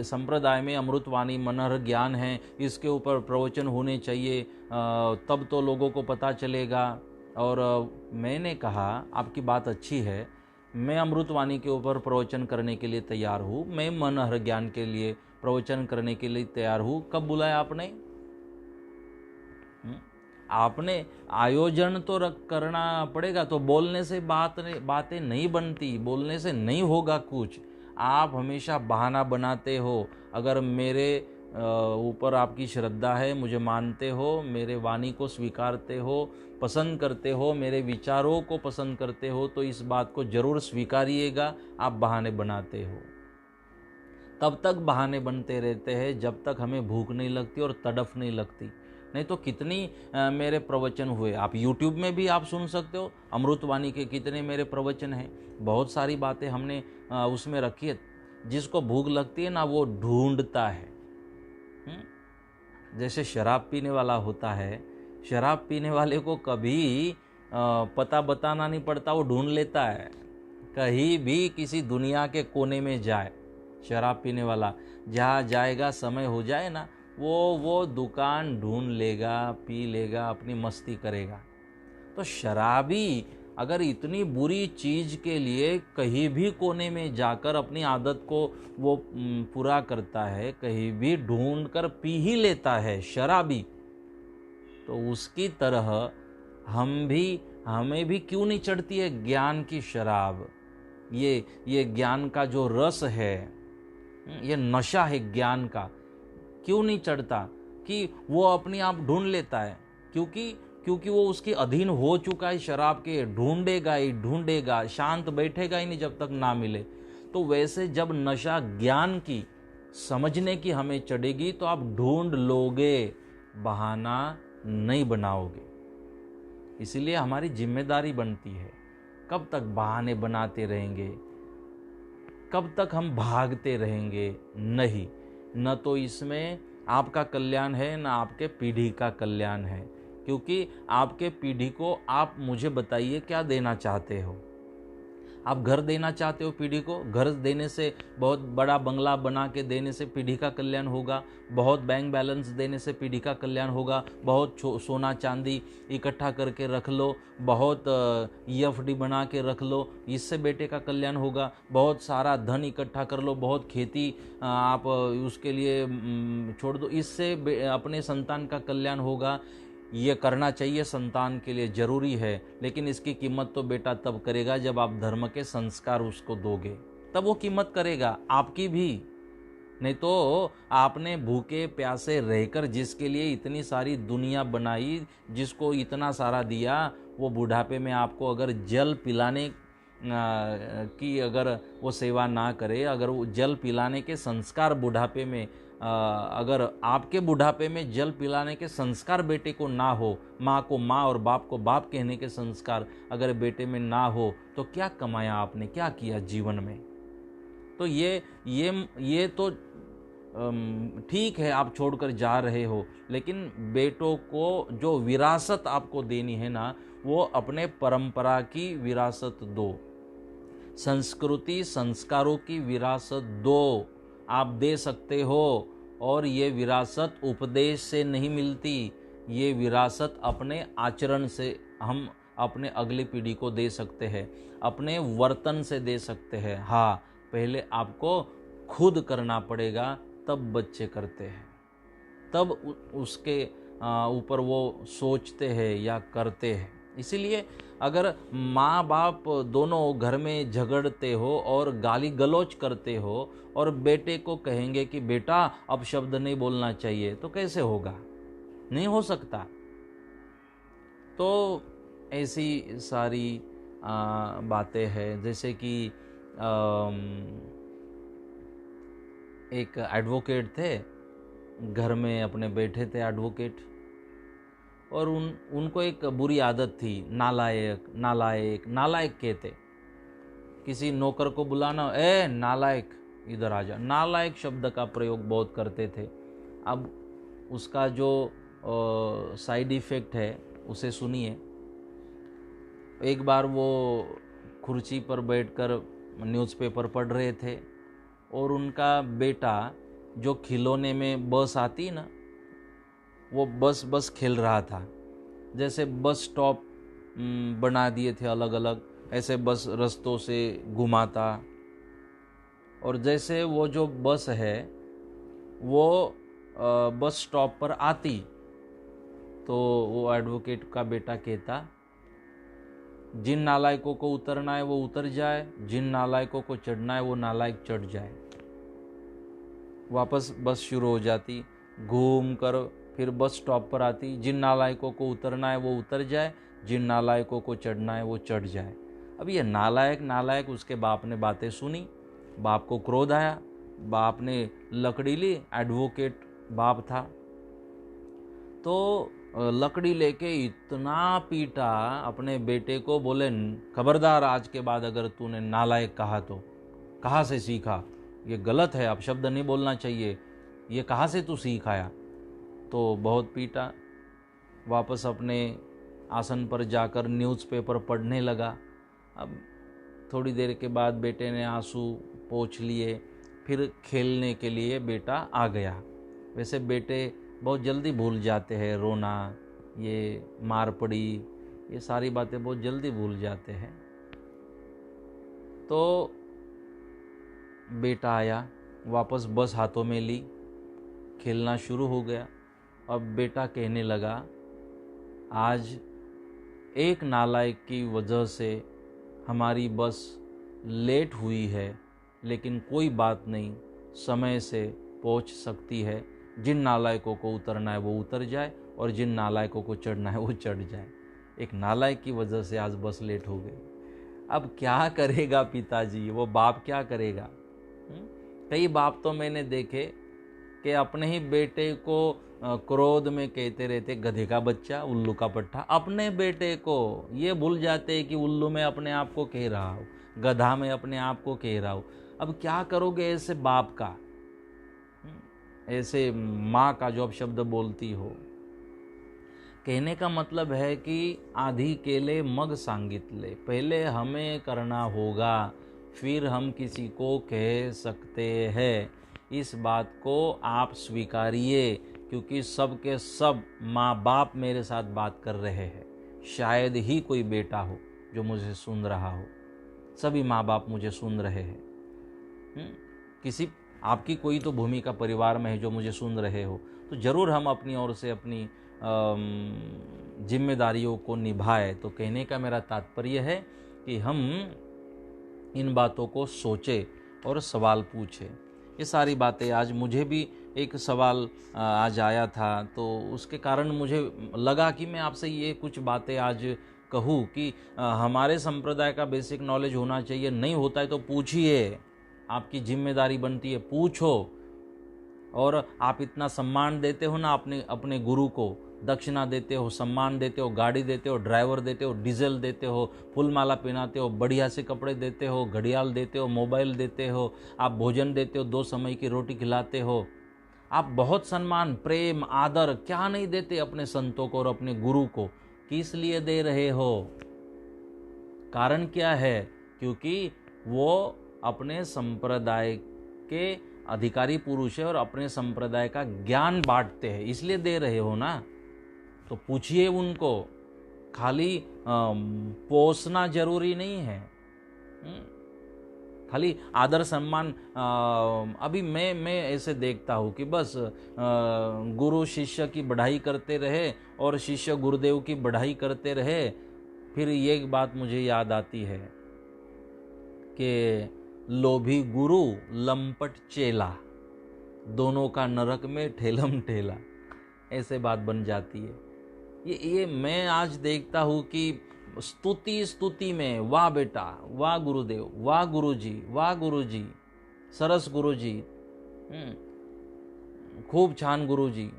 संप्रदाय में अमृतवाणी मनोहर ज्ञान है, इसके ऊपर प्रवचन होने चाहिए, तब तो लोगों को पता चलेगा। और मैंने कहा आपकी बात अच्छी है, मैं अमृतवाणी के ऊपर प्रवचन करने के लिए तैयार हूँ, मैं मनोहर ज्ञान के लिए प्रवचन करने के लिए तैयार हूँ। कब बुलाया आपने? आपने आयोजन तो करना पड़ेगा। तो बोलने से बातें नहीं बनती, बोलने से नहीं होगा कुछ। आप हमेशा बहाना बनाते हो। अगर मेरे ऊपर आपकी श्रद्धा है, मुझे मानते हो, मेरे वाणी को स्वीकारते हो, पसंद करते हो, मेरे विचारों को पसंद करते हो, तो इस बात को जरूर स्वीकारिएगा। आप बहाने बनाते हो, तब तक बहाने बनते रहते हैं जब तक हमें भूख नहीं लगती और तड़फ नहीं लगती। नहीं तो कितनी मेरे प्रवचन हुए, आप YouTube में भी आप सुन सकते हो, अमृतवाणी के कितने मेरे प्रवचन हैं। बहुत सारी बातें हमने उसमें रखी है। जिसको भूख लगती है ना, वो ढूंढता है। जैसे शराब पीने वाला होता है, शराब पीने वाले को कभी पता बताना नहीं पड़ता, वो ढूंढ लेता है। कहीं भी किसी दुनिया के कोने में जाए, शराब पीने वाला जहाँ जाएगा, समय हो जाए ना, वो दुकान ढूंढ लेगा, पी लेगा, अपनी मस्ती करेगा। तो शराबी अगर इतनी बुरी चीज के लिए कहीं भी कोने में जाकर अपनी आदत को वो पूरा करता है, कहीं भी ढूंढ कर पी ही लेता है शराबी, तो उसकी तरह हमें भी क्यों नहीं चढ़ती है ज्ञान की शराब? ये ज्ञान का जो रस है, ये नशा है ज्ञान का, क्यों नहीं चढ़ता? कि वो अपने आप ढूंढ लेता है, क्योंकि वो उसके अधीन हो चुका है शराब के। ढूंढेगा ही ढूंढेगा, शांत बैठेगा ही नहीं जब तक ना मिले। तो वैसे जब नशा ज्ञान की, समझने की हमें चढ़ेगी तो आप ढूंढ लोगे। बहाना नहीं बनाओगे। इसलिए हमारी जिम्मेदारी बनती है। कब तक बहाने बनाते रहेंगे, कब तक हम भागते रहेंगे? नहीं, न तो इसमें आपका कल्याण है, न आपके पीढ़ी का कल्याण है। क्योंकि आपके पीढ़ी को आप मुझे बताइए क्या देना चाहते हो? आप घर देना चाहते हो पीढ़ी को? घर देने से, बहुत बड़ा बंगला बना के देने से पीढ़ी का कल्याण होगा, बहुत बैंक बैलेंस देने से पीढ़ी का कल्याण होगा, बहुत सोना चांदी इकट्ठा करके रख लो, बहुत EFD बना के रख लो, इससे बेटे का कल्याण होगा, बहुत सारा धन इकट्ठा कर लो, बहुत खेती आप उसके लिए छोड़ दो, इससे अपने संतान का कल्याण होगा। ये करना चाहिए, संतान के लिए ज़रूरी है, लेकिन इसकी कीमत तो बेटा तब करेगा जब आप धर्म के संस्कार उसको दोगे, तब वो कीमत करेगा आपकी भी। नहीं तो आपने भूखे प्यासे रहकर जिसके लिए इतनी सारी दुनिया बनाई, जिसको इतना सारा दिया, वो बुढ़ापे में आपको अगर जल पिलाने की अगर वो सेवा ना करे, अगर वो जल पिलाने के संस्कार बुढ़ापे में अगर आपके बुढ़ापे में जल पिलाने के संस्कार बेटे को ना हो, माँ को माँ और बाप को बाप कहने के संस्कार अगर बेटे में ना हो, तो क्या कमाया आपने, क्या किया जीवन में? तो ये तो ठीक है, आप छोड़कर जा रहे हो, लेकिन बेटों को जो विरासत आपको देनी है ना, वो अपने परंपरा की विरासत दो, संस्कृति संस्कारों की विरासत दो। आप दे सकते हो, और ये विरासत उपदेश से नहीं मिलती, ये विरासत अपने आचरण से हम अपने अगली पीढ़ी को दे सकते हैं, अपने वर्तन से दे सकते हैं। हाँ, पहले आपको खुद करना पड़ेगा, तब बच्चे करते हैं, तब उसके ऊपर वो सोचते हैं या करते हैं। इसीलिए अगर माँ बाप दोनों घर में झगड़ते हो और गाली गलौज करते हो, और बेटे को कहेंगे कि बेटा अब शब्द नहीं बोलना चाहिए, तो कैसे होगा? नहीं हो सकता। तो ऐसी सारी बातें हैं। जैसे कि एक एडवोकेट थे, घर में अपने बैठे थे एडवोकेट, और उनको एक बुरी आदत थी, नालायक नालायक नालायक कहते। किसी नौकर को बुलाना, ए नालायक इधर आ जा, नालायक शब्द का प्रयोग बहुत करते थे। अब उसका जो साइड इफ़ेक्ट है उसे सुनिए। एक बार वो कुर्सी पर बैठकर न्यूज़पेपर पढ़ रहे थे, और उनका बेटा जो खिलौने में बस आती ना, वो बस खेल रहा था। जैसे बस स्टॉप बना दिए थे अलग अलग, ऐसे बस रास्तों से घुमाता, और जैसे वो जो बस है वो बस स्टॉप पर आती, तो वो एडवोकेट का बेटा कहता, जिन नालायकों को उतरना है वो उतर जाए, जिन नालायकों को चढ़ना है वो नालायक चढ़ जाए। वापस बस शुरू हो जाती, घूम कर फिर बस स्टॉप पर आती, जिन नालायकों को उतरना है वो उतर जाए, जिन नालायकों को चढ़ना है वो चढ़ जाए। अब ये नालायक नालायक, उसके बाप ने बातें सुनी, बाप को क्रोध आया, बाप ने लकड़ी ली, एडवोकेट बाप था, तो लकड़ी लेके इतना पीटा अपने बेटे को, बोले खबरदार, आज के बाद अगर तूने नालायक कहा तो कहाँ से सीखा, ये गलत है, अब शब्द नहीं बोलना चाहिए, ये कहाँ से तू सीख आया? तो बहुत पीटा। वापस अपने आसन पर जाकर न्यूज़पेपर पढ़ने लगा। अब थोड़ी देर के बाद बेटे ने आंसू पोंछ लिए, फिर खेलने के लिए बेटा आ गया। वैसे बेटे बहुत जल्दी भूल जाते हैं, रोना, ये मार पड़ी, ये सारी बातें बहुत जल्दी भूल जाते हैं। तो बेटा आया, वापस बस हाथों में ली, खेलना शुरू हो गया। अब बेटा कहने लगा, आज एक नालायक की वजह से हमारी बस लेट हुई है, लेकिन कोई बात नहीं, समय से पहुंच सकती है। जिन नालायकों को उतरना है वो उतर जाए, और जिन नालायकों को चढ़ना है वो चढ़ जाए। एक नालायक की वजह से आज बस लेट हो गई। अब क्या करेगा पिताजी, वो बाप क्या करेगा? कई बाप तो मैंने देखे कि अपने ही बेटे को क्रोध में कहते रहते गधे का बच्चा, उल्लू का पट्टा। अपने बेटे को ये भूल जाते कि उल्लू में अपने आप को कह रहा हो, गधा में अपने आप को कह रहा हो। अब क्या करोगे ऐसे बाप का, ऐसे माँ का जो अब शब्द बोलती हो। कहने का मतलब है कि आधी केले मग सांगितले, पहले हमें करना होगा, फिर हम किसी को कह सकते हैं। इस बात को आप स्वीकारिए, क्योंकि सब के सब माँ बाप मेरे साथ बात कर रहे हैं। शायद ही कोई बेटा हो जो मुझे सुन रहा हो, सभी माँ बाप मुझे सुन रहे हैं। किसी आपकी कोई तो भूमिका परिवार में है जो मुझे सुन रहे हो, तो ज़रूर हम अपनी ओर से अपनी जिम्मेदारियों को निभाएं। तो कहने का मेरा तात्पर्य है कि हम इन बातों को सोचें और सवाल पूछें। ये सारी बातें, आज मुझे भी एक सवाल आज आया था, तो उसके कारण मुझे लगा कि मैं आपसे ये कुछ बातें आज कहूँ कि हमारे संप्रदाय का बेसिक नॉलेज होना चाहिए। नहीं होता है तो पूछिए, आपकी जिम्मेदारी बनती है, पूछो। और आप इतना सम्मान देते हो ना अपने गुरु को, दक्षिणा देते हो, सम्मान देते हो, गाड़ी देते हो, ड्राइवर देते हो, डीजल देते हो, फूल माला पहनाते हो, बढ़िया से कपड़े देते हो, घड़ियाल देते हो, मोबाइल देते हो, आप भोजन देते हो, 2 समय की रोटी खिलाते हो। आप बहुत सम्मान, प्रेम, आदर क्या नहीं देते अपने संतों को और अपने गुरु को? किस लिए दे रहे हो? कारण क्या है? क्योंकि वो अपने संप्रदाय के अधिकारी पुरुष है और अपने संप्रदाय का ज्ञान बांटते हैं, इसलिए दे रहे हो ना। तो पूछिए उनको, खाली पोसना जरूरी नहीं है, खाली आदर सम्मान। अभी मैं ऐसे देखता हूँ कि बस गुरु शिष्य की बढ़ाई करते रहे और शिष्य गुरुदेव की बढ़ाई करते रहे। फिर ये बात मुझे याद आती है कि लोभी गुरु लंपट चेला, दोनों का नरक में ठेलम ठेला, ऐसे बात बन जाती है। ये मैं आज देखता हूँ कि स्तुति में वाह बेटा, वाह गुरुदेव, वाह गुरुजी, वाह गुरुजी, सरस गुरुजी, खूब छान गुरुजी।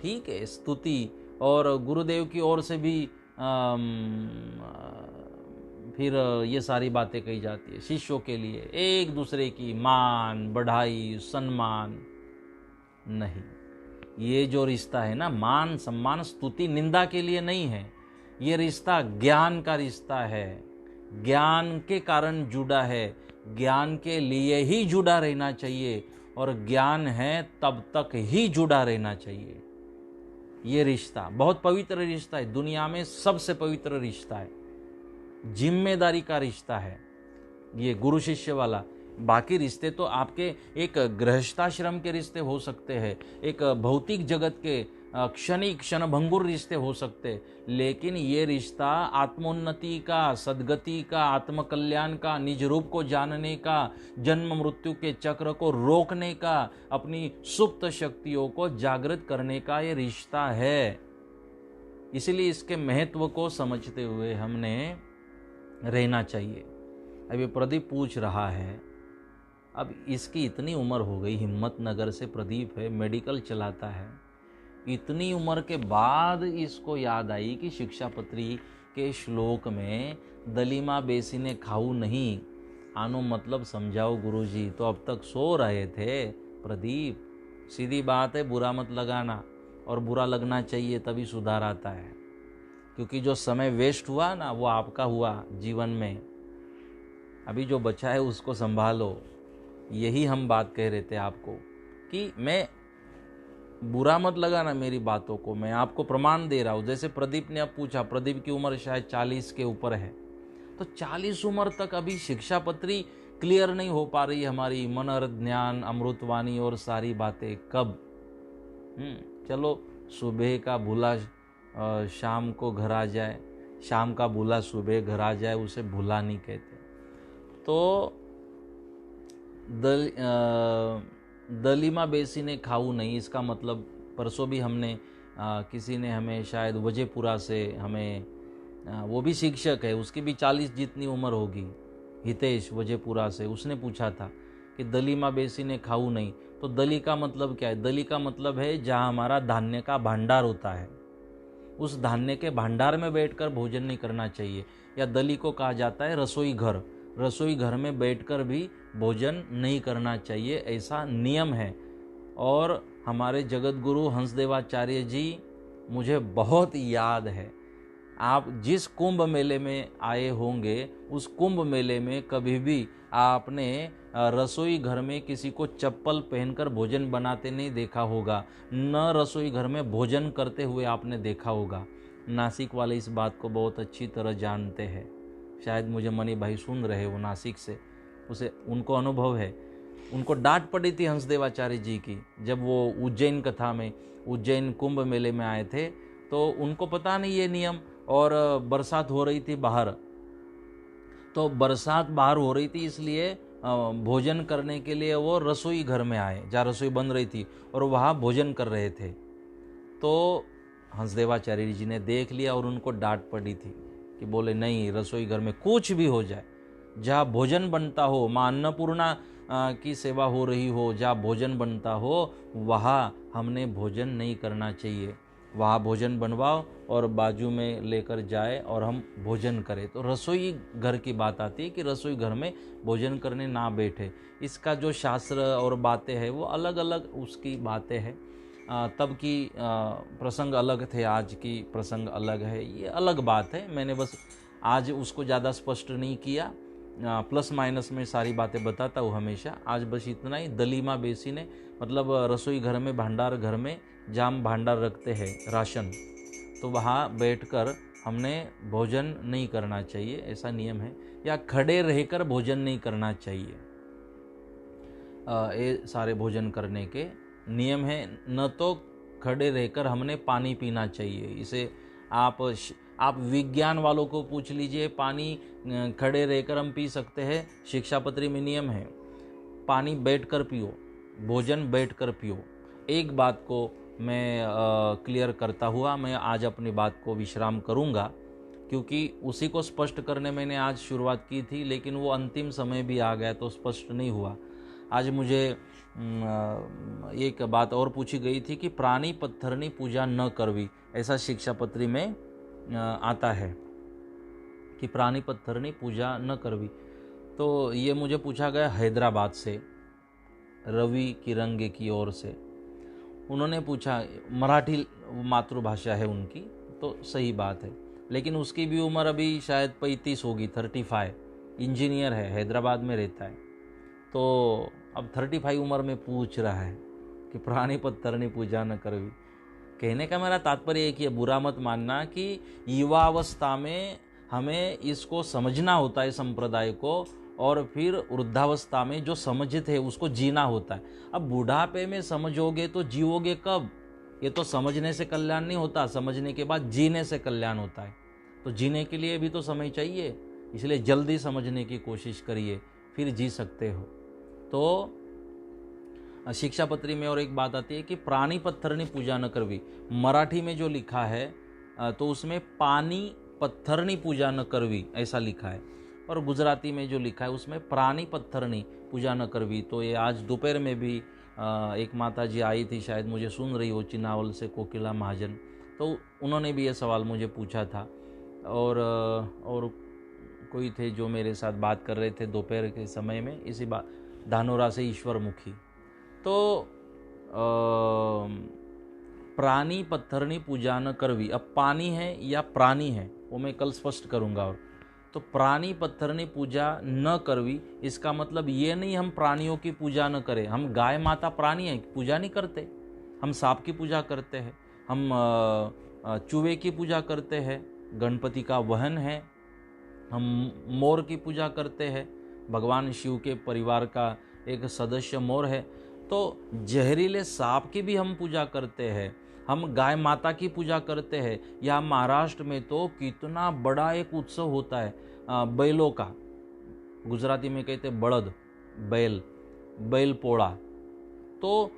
ठीक है, स्तुति और गुरुदेव की ओर से भी फिर ये सारी बातें कही जाती है। शिष्यों के लिए एक दूसरे की मान, बढ़ाई, सम्मान नहीं। ये जो रिश्ता है ना, मान, सम्मान, स्तुति, निंदा के लिए नहीं है। ये रिश्ता ज्ञान का रिश्ता है, ज्ञान के कारण जुड़ा है, ज्ञान के लिए ही जुड़ा रहना चाहिए, और ज्ञान है तब तक ही जुड़ा रहना चाहिए। ये रिश्ता बहुत पवित्र रिश्ता है, दुनिया में सबसे पवित्र रिश्ता है, जिम्मेदारी का रिश्ता है ये गुरु शिष्य वाला। बाकी रिश्ते तो आपके एक गृहस्थाश्रम के रिश्ते हो सकते हैं, एक भौतिक जगत के क्षणिक क्षणभंगुर रिश्ते हो सकते, लेकिन ये रिश्ता आत्मोन्नति का, सद्गति का, आत्मकल्याण का, निज रूप को जानने का, जन्म मृत्यु के चक्र को रोकने का, अपनी सुप्त शक्तियों को जागृत करने का ये रिश्ता है। इसलिए इसके महत्व को समझते हुए हमने रहना चाहिए। अभी प्रदीप पूछ रहा है, अब इसकी इतनी उम्र हो गई, हिम्मतनगर से प्रदीप है, मेडिकल चलाता है, इतनी उम्र के बाद इसको याद आई कि शिक्षापत्री के श्लोक में दलीमा बेसी ने खाऊ नहीं, आनो मतलब समझाओ गुरुजी। तो अब तक सो रहे थे प्रदीप। सीधी बात है, बुरा मत लगाना, और बुरा लगना चाहिए तभी सुधार आता है। क्योंकि जो समय वेस्ट हुआ ना, वो आपका हुआ जीवन में। अभी जो बचा है उसको संभालो। यही हम बात कह रहे थे आपको कि मैं बुरा मत लगाना मेरी बातों को, मैं आपको प्रमाण दे रहा हूँ। जैसे प्रदीप ने अब पूछा, प्रदीप की उम्र शायद 40 के ऊपर है, तो 40 उम्र तक अभी शिक्षापत्री क्लियर नहीं हो पा रही हमारी, मन और ज्ञान, अमृतवाणी और सारी बातें कब। चलो, सुबह का भूला शाम को घर आ जाए, शाम का भूला सुबह घर आ जाए, उसे भूला नहीं कहते। तो दलीमा बेसी ने खाऊ नहीं, इसका मतलब परसों भी हमने किसी ने हमें शायद वजहपुरा से हमें, वो भी शिक्षक है, उसकी भी 40 जितनी उम्र होगी, हितेश वजहपुरा से, उसने पूछा था कि कि दली माँ बेसीने खाऊं नहीं। तो दली का मतलब क्या है? दली का मतलब है जहाँ हमारा धान्य का भंडार होता है, उस धान्य के भंडार में बैठकर भोजन नहीं करना चाहिए। या दली को कहा जाता है रसोई घर, रसोई घर में बैठकर भी भोजन नहीं करना चाहिए, ऐसा नियम है। और हमारे जगत गुरु हंसदेवाचार्य जी, मुझे बहुत याद है, आप जिस कुंभ मेले में आए होंगे उस कुंभ मेले में कभी भी आपने रसोई घर में किसी को चप्पल पहनकर भोजन बनाते नहीं देखा होगा, न रसोई घर में भोजन करते हुए आपने देखा होगा। नासिक वाले इस बात को बहुत अच्छी तरह जानते हैं। शायद मुझे मनी भाई सुन रहे हो नासिक से, उसे उनको अनुभव है। उनको डांट पड़ी थी हंसदेवाचार्य जी की जब वो उज्जैन कथा में, उज्जैन कुंभ मेले में आए थे, तो उनको पता नहीं ये नियम, और बरसात हो रही थी बाहर। तो बरसात बाहर हो रही थी, इसलिए भोजन करने के लिए वो रसोई घर में आए जहाँ रसोई बन रही थी, और वहाँ भोजन कर रहे थे। तो हंसदेवाचार्य जी ने देख लिया और उनको डांट पड़ी थी कि बोले नहीं, रसोई घर में कुछ भी हो जाए, जहाँ भोजन बनता हो, माँ अन्नपूर्णा की सेवा हो रही हो, जहाँ भोजन बनता हो, वहाँ हमने भोजन नहीं करना चाहिए। वहाँ भोजन बनवाओ और बाजू में लेकर जाए और हम भोजन करें। तो रसोई घर की बात आती है कि रसोई घर में भोजन करने ना बैठे। इसका जो शास्त्र और बातें हैं वो अलग अलग उसकी बातें हैं। तब की प्रसंग अलग थे, आज की प्रसंग अलग है, ये अलग बात है। मैंने बस आज उसको ज़्यादा स्पष्ट नहीं किया, प्लस माइनस में सारी बातें बताता हूँ हमेशा। आज बस इतना ही। दलीमा बेसी ने मतलब रसोई घर में, भंडार घर में जाम भंडार रखते हैं राशन, तो वहाँ बैठकर हमने भोजन नहीं करना चाहिए, ऐसा नियम है। या खड़े रहकर भोजन नहीं करना चाहिए, ये सारे भोजन करने के नियम है। न तो खड़े रहकर हमने पानी पीना चाहिए। इसे आप विज्ञान वालों को पूछ लीजिए, पानी खड़े रहकर हम पी सकते हैं, शिक्षापत्री में नियम है पानी बैठकर पियो, भोजन बैठकर पियो। एक बात को मैं क्लियर करता हुआ मैं आज अपनी बात को विश्राम करूंगा, क्योंकि उसी को स्पष्ट करने मैंने आज शुरुआत की थी, लेकिन वो अंतिम समय भी आ गया तो स्पष्ट नहीं हुआ। आज मुझे एक बात और पूछी गई थी कि प्राणी पत्थरनी पूजा न करवी, ऐसा शिक्षापत्री में आता है कि प्राणी पत्थरनी पूजा न करवी। तो ये मुझे पूछा गया हैदराबाद से, रवि किरंगे की ओर से। उन्होंने पूछा, मराठी मातृभाषा है उनकी, तो सही बात है, लेकिन उसकी भी उम्र अभी शायद 35 होगी, 35, इंजीनियर है, हैदराबाद में रहता है। तो अब 35 उम्र में पूछ रहा है कि प्राणी पत्थरनी पूजा न करवी। कहने का मेरा तात्पर्य है कि बुरा मत मानना कि युवावस्था में हमें इसको समझना होता है संप्रदाय को, और फिर वृद्धावस्था में जो समझते हैं उसको जीना होता है। अब बुढ़ापे में समझोगे तो जीवोगे कब? ये तो समझने से कल्याण नहीं होता, समझने के बाद जीने से कल्याण होता है। तो जीने के लिए भी तो समय चाहिए, इसलिए जल्दी समझने की कोशिश करिए, फिर जी सकते हो। तो शिक्षापत्री में और एक बात आती है कि प्राणी पत्थरनी पूजा न करवी। मराठी में जो लिखा है तो उसमें पानी पत्थरनी पूजा न करवी ऐसा लिखा है, और गुजराती में जो लिखा है उसमें प्राणी पत्थरनी पूजा न करवी। तो ये आज दोपहर में भी एक माता जी आई थी, शायद मुझे सुन रही हो, चिनावल से कोकिला महाजन, तो उन्होंने भी ये सवाल मुझे पूछा था। और कोई थे जो मेरे साथ बात कर रहे थे दोपहर के समय में इसी बात, धानोरा से ईश्वर मुखी। तो प्राणी पत्थरनी पूजा न करवी, अब पानी है या प्राणी है वो मैं कल स्पष्ट करूंगा। और तो प्राणी पत्थरनी पूजा न करवी, इसका मतलब ये नहीं हम प्राणियों की पूजा न करें। हम गाय माता प्राणी है, पूजा नहीं करते, हम सांप की पूजा करते हैं, हम चूहे की पूजा करते हैं, गणपति का वहन है, हम मोर की पूजा करते हैं, भगवान शिव के परिवार का एक सदस्य मोर है। तो जहरीले सांप की भी हम पूजा करते हैं, हम गाय माता की पूजा करते हैं। या महाराष्ट्र में तो कितना बड़ा एक उत्सव होता है बैलों का, गुजराती में कहते बड़द, बैल पोड़ा। तो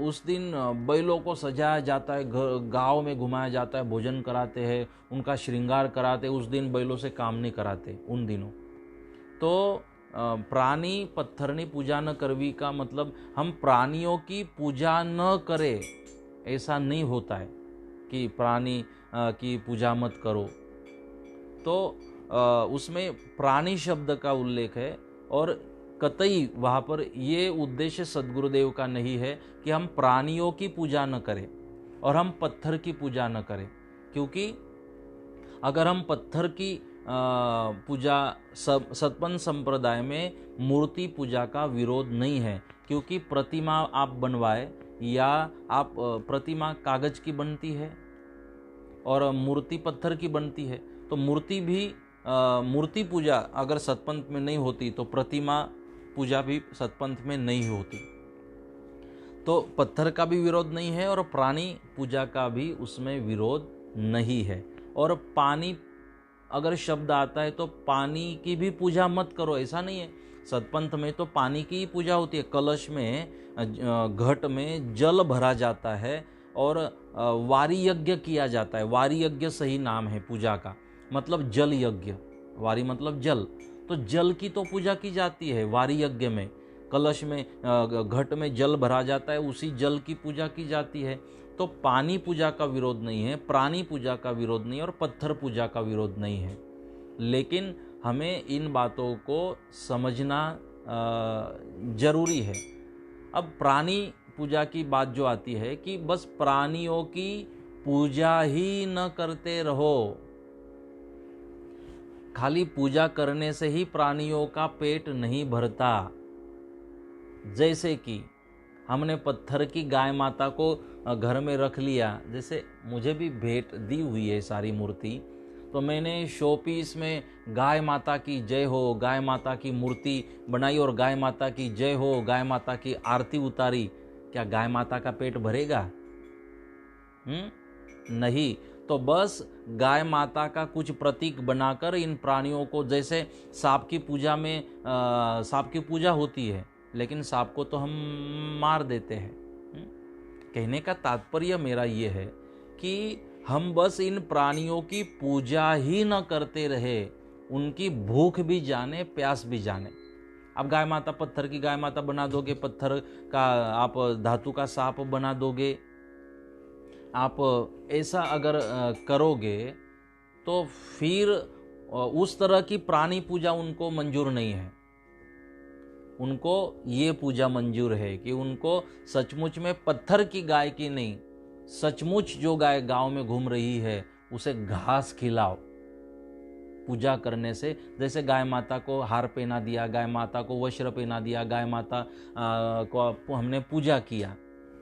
उस दिन बैलों को सजाया जाता है, गांव में घुमाया जाता है, भोजन कराते हैं, उनका श्रृंगार कराते हैं। उस दिन बैलों से काम नहीं कराते उन दिनों। तो प्राणी पत्थरनी पूजा न करवी का मतलब हम प्राणियों की पूजा न करें, ऐसा नहीं होता है कि प्राणी की पूजा मत करो। तो उसमें प्राणी शब्द का उल्लेख है और कतई वहाँ पर ये उद्देश्य सद्गुरुदेव का नहीं है कि हम प्राणियों की पूजा न करें और हम पत्थर की पूजा न करें, क्योंकि अगर हम पत्थर की पूजा, सतपंथ संप्रदाय में मूर्ति पूजा का विरोध नहीं है, क्योंकि प्रतिमा आप बनवाए या आप प्रतिमा कागज की बनती है और मूर्ति पत्थर की बनती है, तो मूर्ति भी मूर्ति पूजा अगर सतपंथ में नहीं होती तो प्रतिमा पूजा भी सतपंथ में नहीं होती। तो पत्थर का भी विरोध नहीं है और प्राणी पूजा का भी उसमें विरोध नहीं है। और पानी अगर शब्द आता है तो पानी की भी पूजा मत करो, ऐसा नहीं है। सतपंथ में तो पानी की ही पूजा होती है। कलश में, घट में जल भरा जाता है और वारी यज्ञ किया जाता है। वारी यज्ञ सही नाम है पूजा का, मतलब जल यज्ञ। वारी मतलब जल, तो जल की तो पूजा की जाती है वारी यज्ञ में। कलश में, घट में जल भरा जाता है, उसी जल की पूजा की जाती है। तो पानी पूजा का विरोध नहीं है, प्राणी पूजा का विरोध नहीं है और पत्थर पूजा का विरोध नहीं है। लेकिन हमें इन बातों को समझना जरूरी है। अब प्राणी पूजा की बात जो आती है कि बस प्राणियों की पूजा ही न करते रहो। खाली पूजा करने से ही प्राणियों का पेट नहीं भरता। जैसे कि हमने पत्थर की गाय माता को घर में रख लिया, जैसे मुझे भी भेंट दी हुई है सारी मूर्ति, तो मैंने शो पीस में गाय माता की जय हो, गाय माता की मूर्ति बनाई और गाय माता की जय हो, गाय माता की आरती उतारी। क्या गाय माता का पेट भरेगा? नहीं। तो बस गाय माता का कुछ प्रतीक बनाकर इन प्राणियों को, जैसे सांप की पूजा में सांप की पूजा होती है, लेकिन सांप को तो हम मार देते हैं। कहने का तात्पर्य मेरा ये है कि हम बस इन प्राणियों की पूजा ही न करते रहे, उनकी भूख भी जाने, प्यास भी जाने। अब गाय माता, पत्थर की गाय माता बना दोगे, पत्थर का आप धातु का सांप बना दोगे, आप ऐसा अगर करोगे तो फिर उस तरह की प्राणी पूजा उनको मंजूर नहीं है। उनको ये पूजा मंजूर है कि उनको सचमुच में पत्थर की गाय की नहीं, सचमुच जो गाय गांव में घूम रही है उसे घास खिलाओ। पूजा करने से, जैसे गाय माता को हार पहना दिया, गाय माता को वस्त्र पहना दिया, गाय माता को हमने पूजा किया,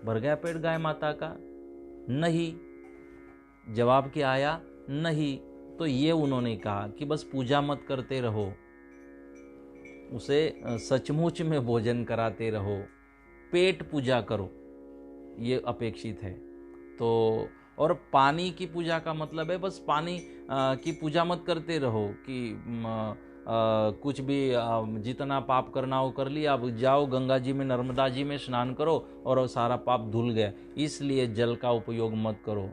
भर गया पेट गाय माता का? नहीं। जवाब क्या आया? नहीं। तो ये उन्होंने कहा कि बस पूजा मत करते रहो, उसे सचमुच में भोजन कराते रहो, पेट पूजा करो, ये अपेक्षित है। तो और पानी की पूजा का मतलब है बस पानी की पूजा मत करते रहो कि कुछ भी जितना पाप करना हो कर लिया, अब जाओ गंगा जी में, नर्मदा जी में स्नान करो और सारा पाप धुल गया, इसलिए जल का उपयोग मत करो,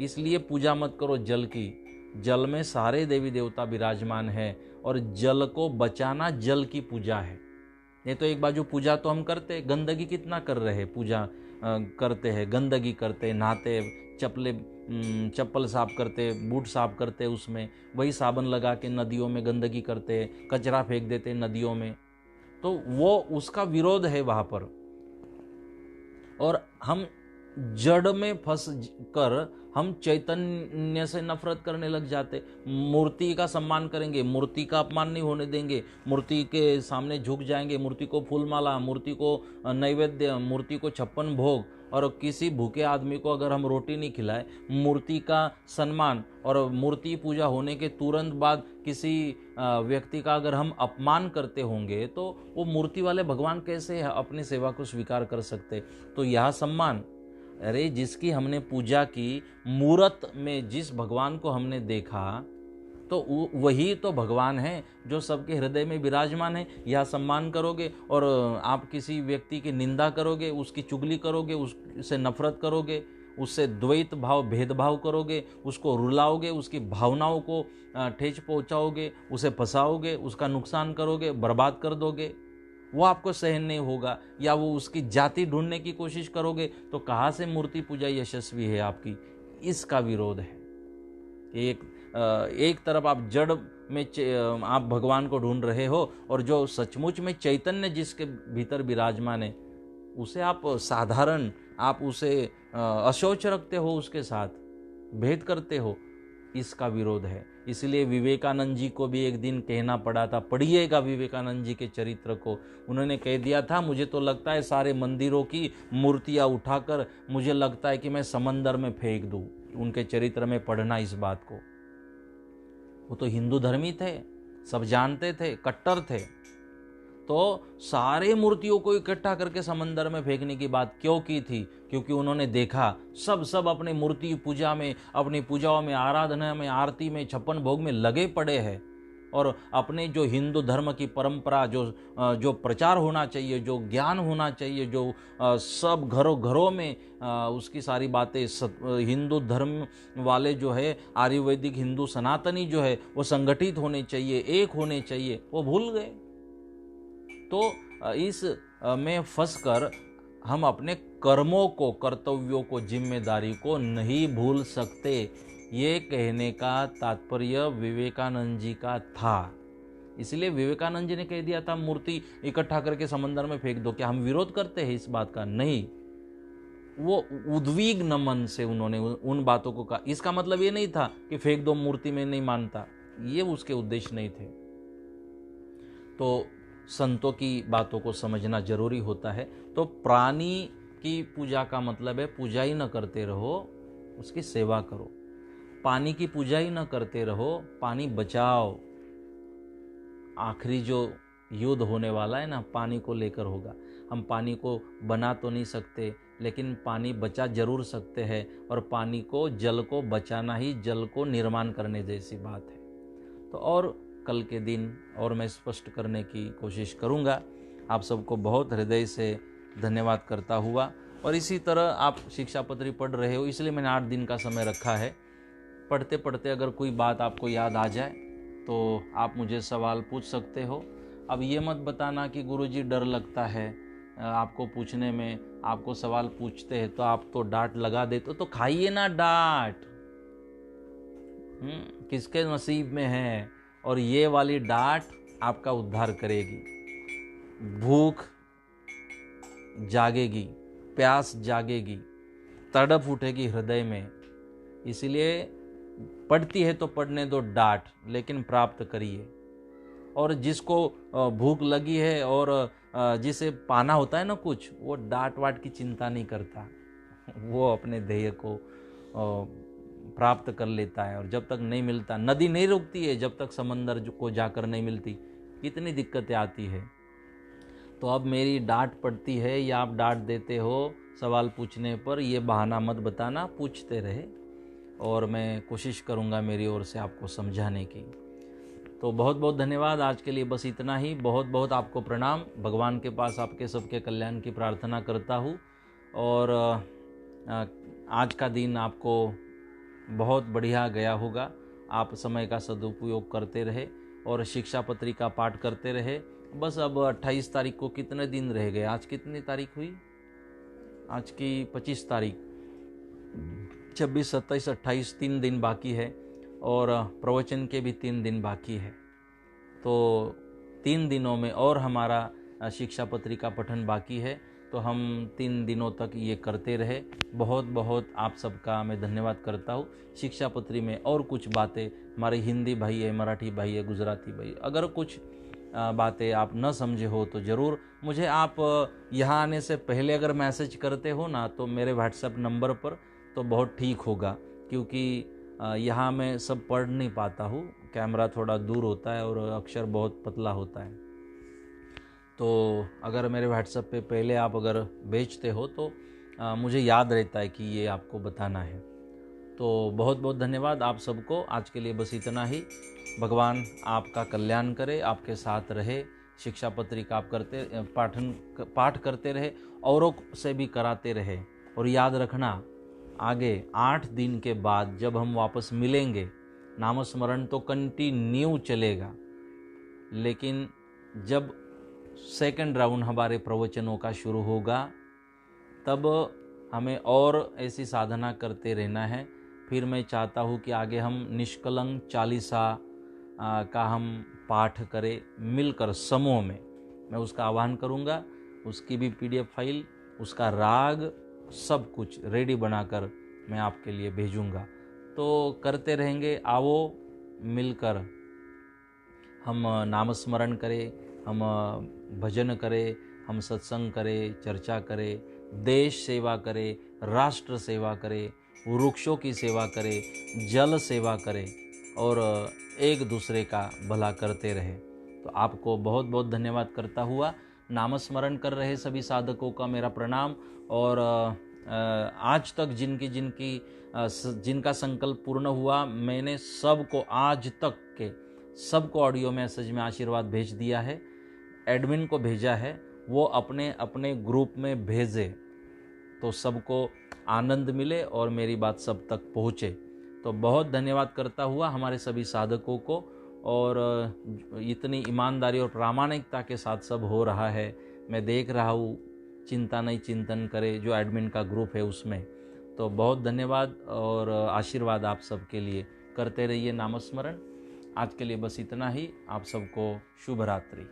इसलिए पूजा मत करो जल की। जल में सारे देवी देवता विराजमान है और जल को बचाना जल की पूजा है। नहीं तो एक बाजू पूजा तो हम करते, गंदगी कितना कर रहे हैं, पूजा करते हैं, गंदगी करते, नहाते, चप्पल साफ करते, बूट साफ करते, उसमें वही साबुन लगा के नदियों में गंदगी करते, कचरा फेंक देते नदियों में, तो वो उसका विरोध है वहाँ पर। और हम जड़ में फंस कर हम चैतन्य से नफरत करने लग जाते। मूर्ति का सम्मान करेंगे, मूर्ति का अपमान नहीं होने देंगे, मूर्ति के सामने झुक जाएंगे, मूर्ति को फूलमाला, मूर्ति को नैवेद्य, मूर्ति को 56 भोग, और किसी भूखे आदमी को अगर हम रोटी नहीं खिलाए, मूर्ति का सम्मान, और मूर्ति पूजा होने के तुरंत बाद किसी व्यक्ति का अगर हम अपमान करते होंगे तो वो मूर्ति वाले भगवान कैसे अपनी सेवा को स्वीकार कर सकते? तो यह सम्मान, अरे जिसकी हमने पूजा की, मूरत में जिस भगवान को हमने देखा, तो वही तो भगवान है जो सबके हृदय में विराजमान है। यह सम्मान करोगे और आप किसी व्यक्ति की निंदा करोगे, उसकी चुगली करोगे, उससे नफरत करोगे, उससे द्वैत भाव भेदभाव करोगे, उसको रुलाओगे, उसकी भावनाओं को ठेस पहुंचाओगे, उसे फंसाओगे, उसका नुकसान करोगे, बर्बाद कर दोगे, वो आपको सहन नहीं होगा, या वो उसकी जाति ढूंढने की कोशिश करोगे, तो कहाँ से मूर्ति पूजा यशस्वी है आपकी? इसका विरोध है। एक तरफ आप जड़ में आप भगवान को ढूंढ रहे हो, और जो सचमुच में चैतन्य जिसके भीतर विराजमान है उसे आप साधारण, आप उसे अशौच रखते हो, उसके साथ भेद करते हो, इसका विरोध है। इसलिए विवेकानंद जी को भी एक दिन कहना पड़ा था, पढ़िएगा विवेकानंद जी के चरित्र को। उन्होंने कह दिया था, मुझे तो लगता है सारे मंदिरों की मूर्तियां उठाकर मुझे लगता है कि मैं समंदर में फेंक दूं। उनके चरित्र में पढ़ना इस बात को। वो तो हिंदू धर्मी थे, सब जानते थे, कट्टर थे, तो सारे मूर्तियों को इकट्ठा करके समंदर में फेंकने की बात क्यों की थी? क्योंकि उन्होंने देखा सब अपने मूर्ति पूजा में, अपनी पूजाओं में, आराधना में, आरती में, 56 भोग में लगे पड़े हैं, और अपने जो हिंदू धर्म की परंपरा, जो प्रचार होना चाहिए, जो ज्ञान होना चाहिए, जो सब घरों घरों में उसकी सारी बातें, हिंदू धर्म वाले जो है, आयुर्वेदिक हिंदू सनातनी जो है, वो संगठित होने चाहिए, एक होने चाहिए, वो भूल गए। तो इस में फंसकर हम अपने कर्मों को, कर्तव्यों को, जिम्मेदारी को नहीं भूल सकते। ये कहने का तात्पर्य विवेकानंद जी का था। इसलिए विवेकानंद जी ने कह दिया था मूर्ति इकट्ठा करके समंदर में फेंक दो। क्या हम विरोध करते हैं इस बात का? नहीं। वो उद्विग्न मन से उन्होंने उन बातों को कहा। इसका मतलब ये नहीं था कि फेंक दो मूर्ति, में नहीं मानता, ये उसके उद्देश्य नहीं थे। तो संतों की बातों को समझना जरूरी होता है। तो प्राणी की पूजा का मतलब है पूजा ही न करते रहो, उसकी सेवा करो। पानी की पूजा ही न करते रहो, पानी बचाओ। आखिरी जो युद्ध होने वाला है ना, पानी को लेकर होगा। हम पानी को बना तो नहीं सकते, लेकिन पानी बचा जरूर सकते हैं, और पानी को, जल को बचाना ही जल को निर्माण करने जैसी बात है। तो और कल के दिन और मैं स्पष्ट करने की कोशिश करूंगा। आप सबको बहुत हृदय से धन्यवाद करता हुआ, और इसी तरह आप शिक्षा पत्री पढ़ रहे हो, इसलिए मैंने 8 दिन का समय रखा है। पढ़ते पढ़ते अगर कोई बात आपको याद आ जाए तो आप मुझे सवाल पूछ सकते हो। अब ये मत बताना कि गुरुजी डर लगता है आपको पूछने में, आपको सवाल पूछते हैं तो आप तो डांट लगा देते, तो खाइए ना डांट। किसके नसीब में है? और ये वाली डांट आपका उद्धार करेगी। भूख जागेगी, प्यास जागेगी, तड़प उठेगी हृदय में। इसलिए पढ़ती है तो पढ़ने दो डांट, लेकिन प्राप्त करिए। और जिसको भूख लगी है और जिसे पाना होता है ना कुछ, वो डांट वाट की चिंता नहीं करता, वो अपने ध्येय को प्राप्त कर लेता है। और जब तक नहीं मिलता, नदी नहीं रुकती है जब तक समंदर को जाकर नहीं मिलती। कितनी दिक्कतें आती है। तो अब मेरी डांट पड़ती है या आप डांट देते हो सवाल पूछने पर, ये बहाना मत बताना, पूछते रहे, और मैं कोशिश करूँगा मेरी ओर से आपको समझाने की। तो बहुत बहुत धन्यवाद। आज के लिए बस इतना ही। बहुत बहुत आपको प्रणाम। भगवान के पास आपके सबके कल्याण की प्रार्थना करता हूँ, और आज का दिन आपको बहुत बढ़िया गया होगा। आप समय का सदुपयोग करते रहे और शिक्षा पत्री का पाठ करते रहे। बस अब 28 तारीख को कितने दिन रह गए? आज कितनी तारीख हुई? आज की 25 तारीख, 26, 27, 28 3 दिन बाकी है, और प्रवचन के भी 3 दिन बाकी है। तो 3 दिनों में और हमारा शिक्षा पत्री का पठन बाकी है। तो हम 3 दिनों तक ये करते रहे। बहुत बहुत आप सबका मैं धन्यवाद करता हूँ। शिक्षा पत्री में और कुछ बातें, हमारे हिंदी भाई है, मराठी भाई है, गुजराती भाई, अगर कुछ बातें आप न समझे हो तो ज़रूर मुझे आप यहाँ आने से पहले अगर मैसेज करते हो ना, तो मेरे व्हाट्सएप नंबर पर, तो बहुत ठीक होगा। क्योंकि यहाँ मैं सब पढ़ नहीं पाता हूँ, कैमरा थोड़ा दूर होता है और अक्षर बहुत पतला होता है। तो अगर मेरे व्हाट्सएप पे पहले आप अगर भेजते हो तो मुझे याद रहता है कि ये आपको बताना है। तो बहुत बहुत धन्यवाद आप सबको। आज के लिए बस इतना ही। भगवान आपका कल्याण करे, आपके साथ रहे। शिक्षा पत्री का आप पाठ करते रहे, औरों से भी कराते रहे। और याद रखना, आगे 8 दिन के बाद जब हम वापस मिलेंगे, नामस्मरण तो कंटिन्यू चलेगा, लेकिन जब सेकंड राउंड हमारे प्रवचनों का शुरू होगा तब हमें और ऐसी साधना करते रहना है। फिर मैं चाहता हूँ कि आगे हम निष्कलंक चालीसा का हम पाठ करें मिलकर समूह में। मैं उसका आह्वान करूँगा, उसकी भी PDF फाइल, उसका राग, सब कुछ रेडी बनाकर मैं आपके लिए भेजूँगा। तो करते रहेंगे। आओ मिलकर हम नामस्मरण करें, हम भजन करें, हम सत्संग करें, चर्चा करें, देश सेवा करें, राष्ट्र सेवा करें, वृक्षों की सेवा करें, जल सेवा करें और एक दूसरे का भला करते रहे। तो आपको बहुत बहुत धन्यवाद करता हुआ नामस्मरण कर रहे सभी साधकों का मेरा प्रणाम। और आज तक जिनका संकल्प पूर्ण हुआ, मैंने सबको आज तक के सबको ऑडियो मैसेज में आशीर्वाद भेज दिया है, एडमिन को भेजा है, वो अपने अपने ग्रुप में भेजे तो सबको आनंद मिले और मेरी बात सब तक पहुँचे। तो बहुत धन्यवाद करता हुआ हमारे सभी साधकों को, और इतनी ईमानदारी और प्रामाणिकता के साथ सब हो रहा है, मैं देख रहा हूँ। चिंता नहीं चिंतन करे जो एडमिन का ग्रुप है उसमें। तो बहुत धन्यवाद और आशीर्वाद आप सबके लिए। करते रहिए नामस्मरण। आज के लिए बस इतना ही। आप सबको शुभ रात्रि।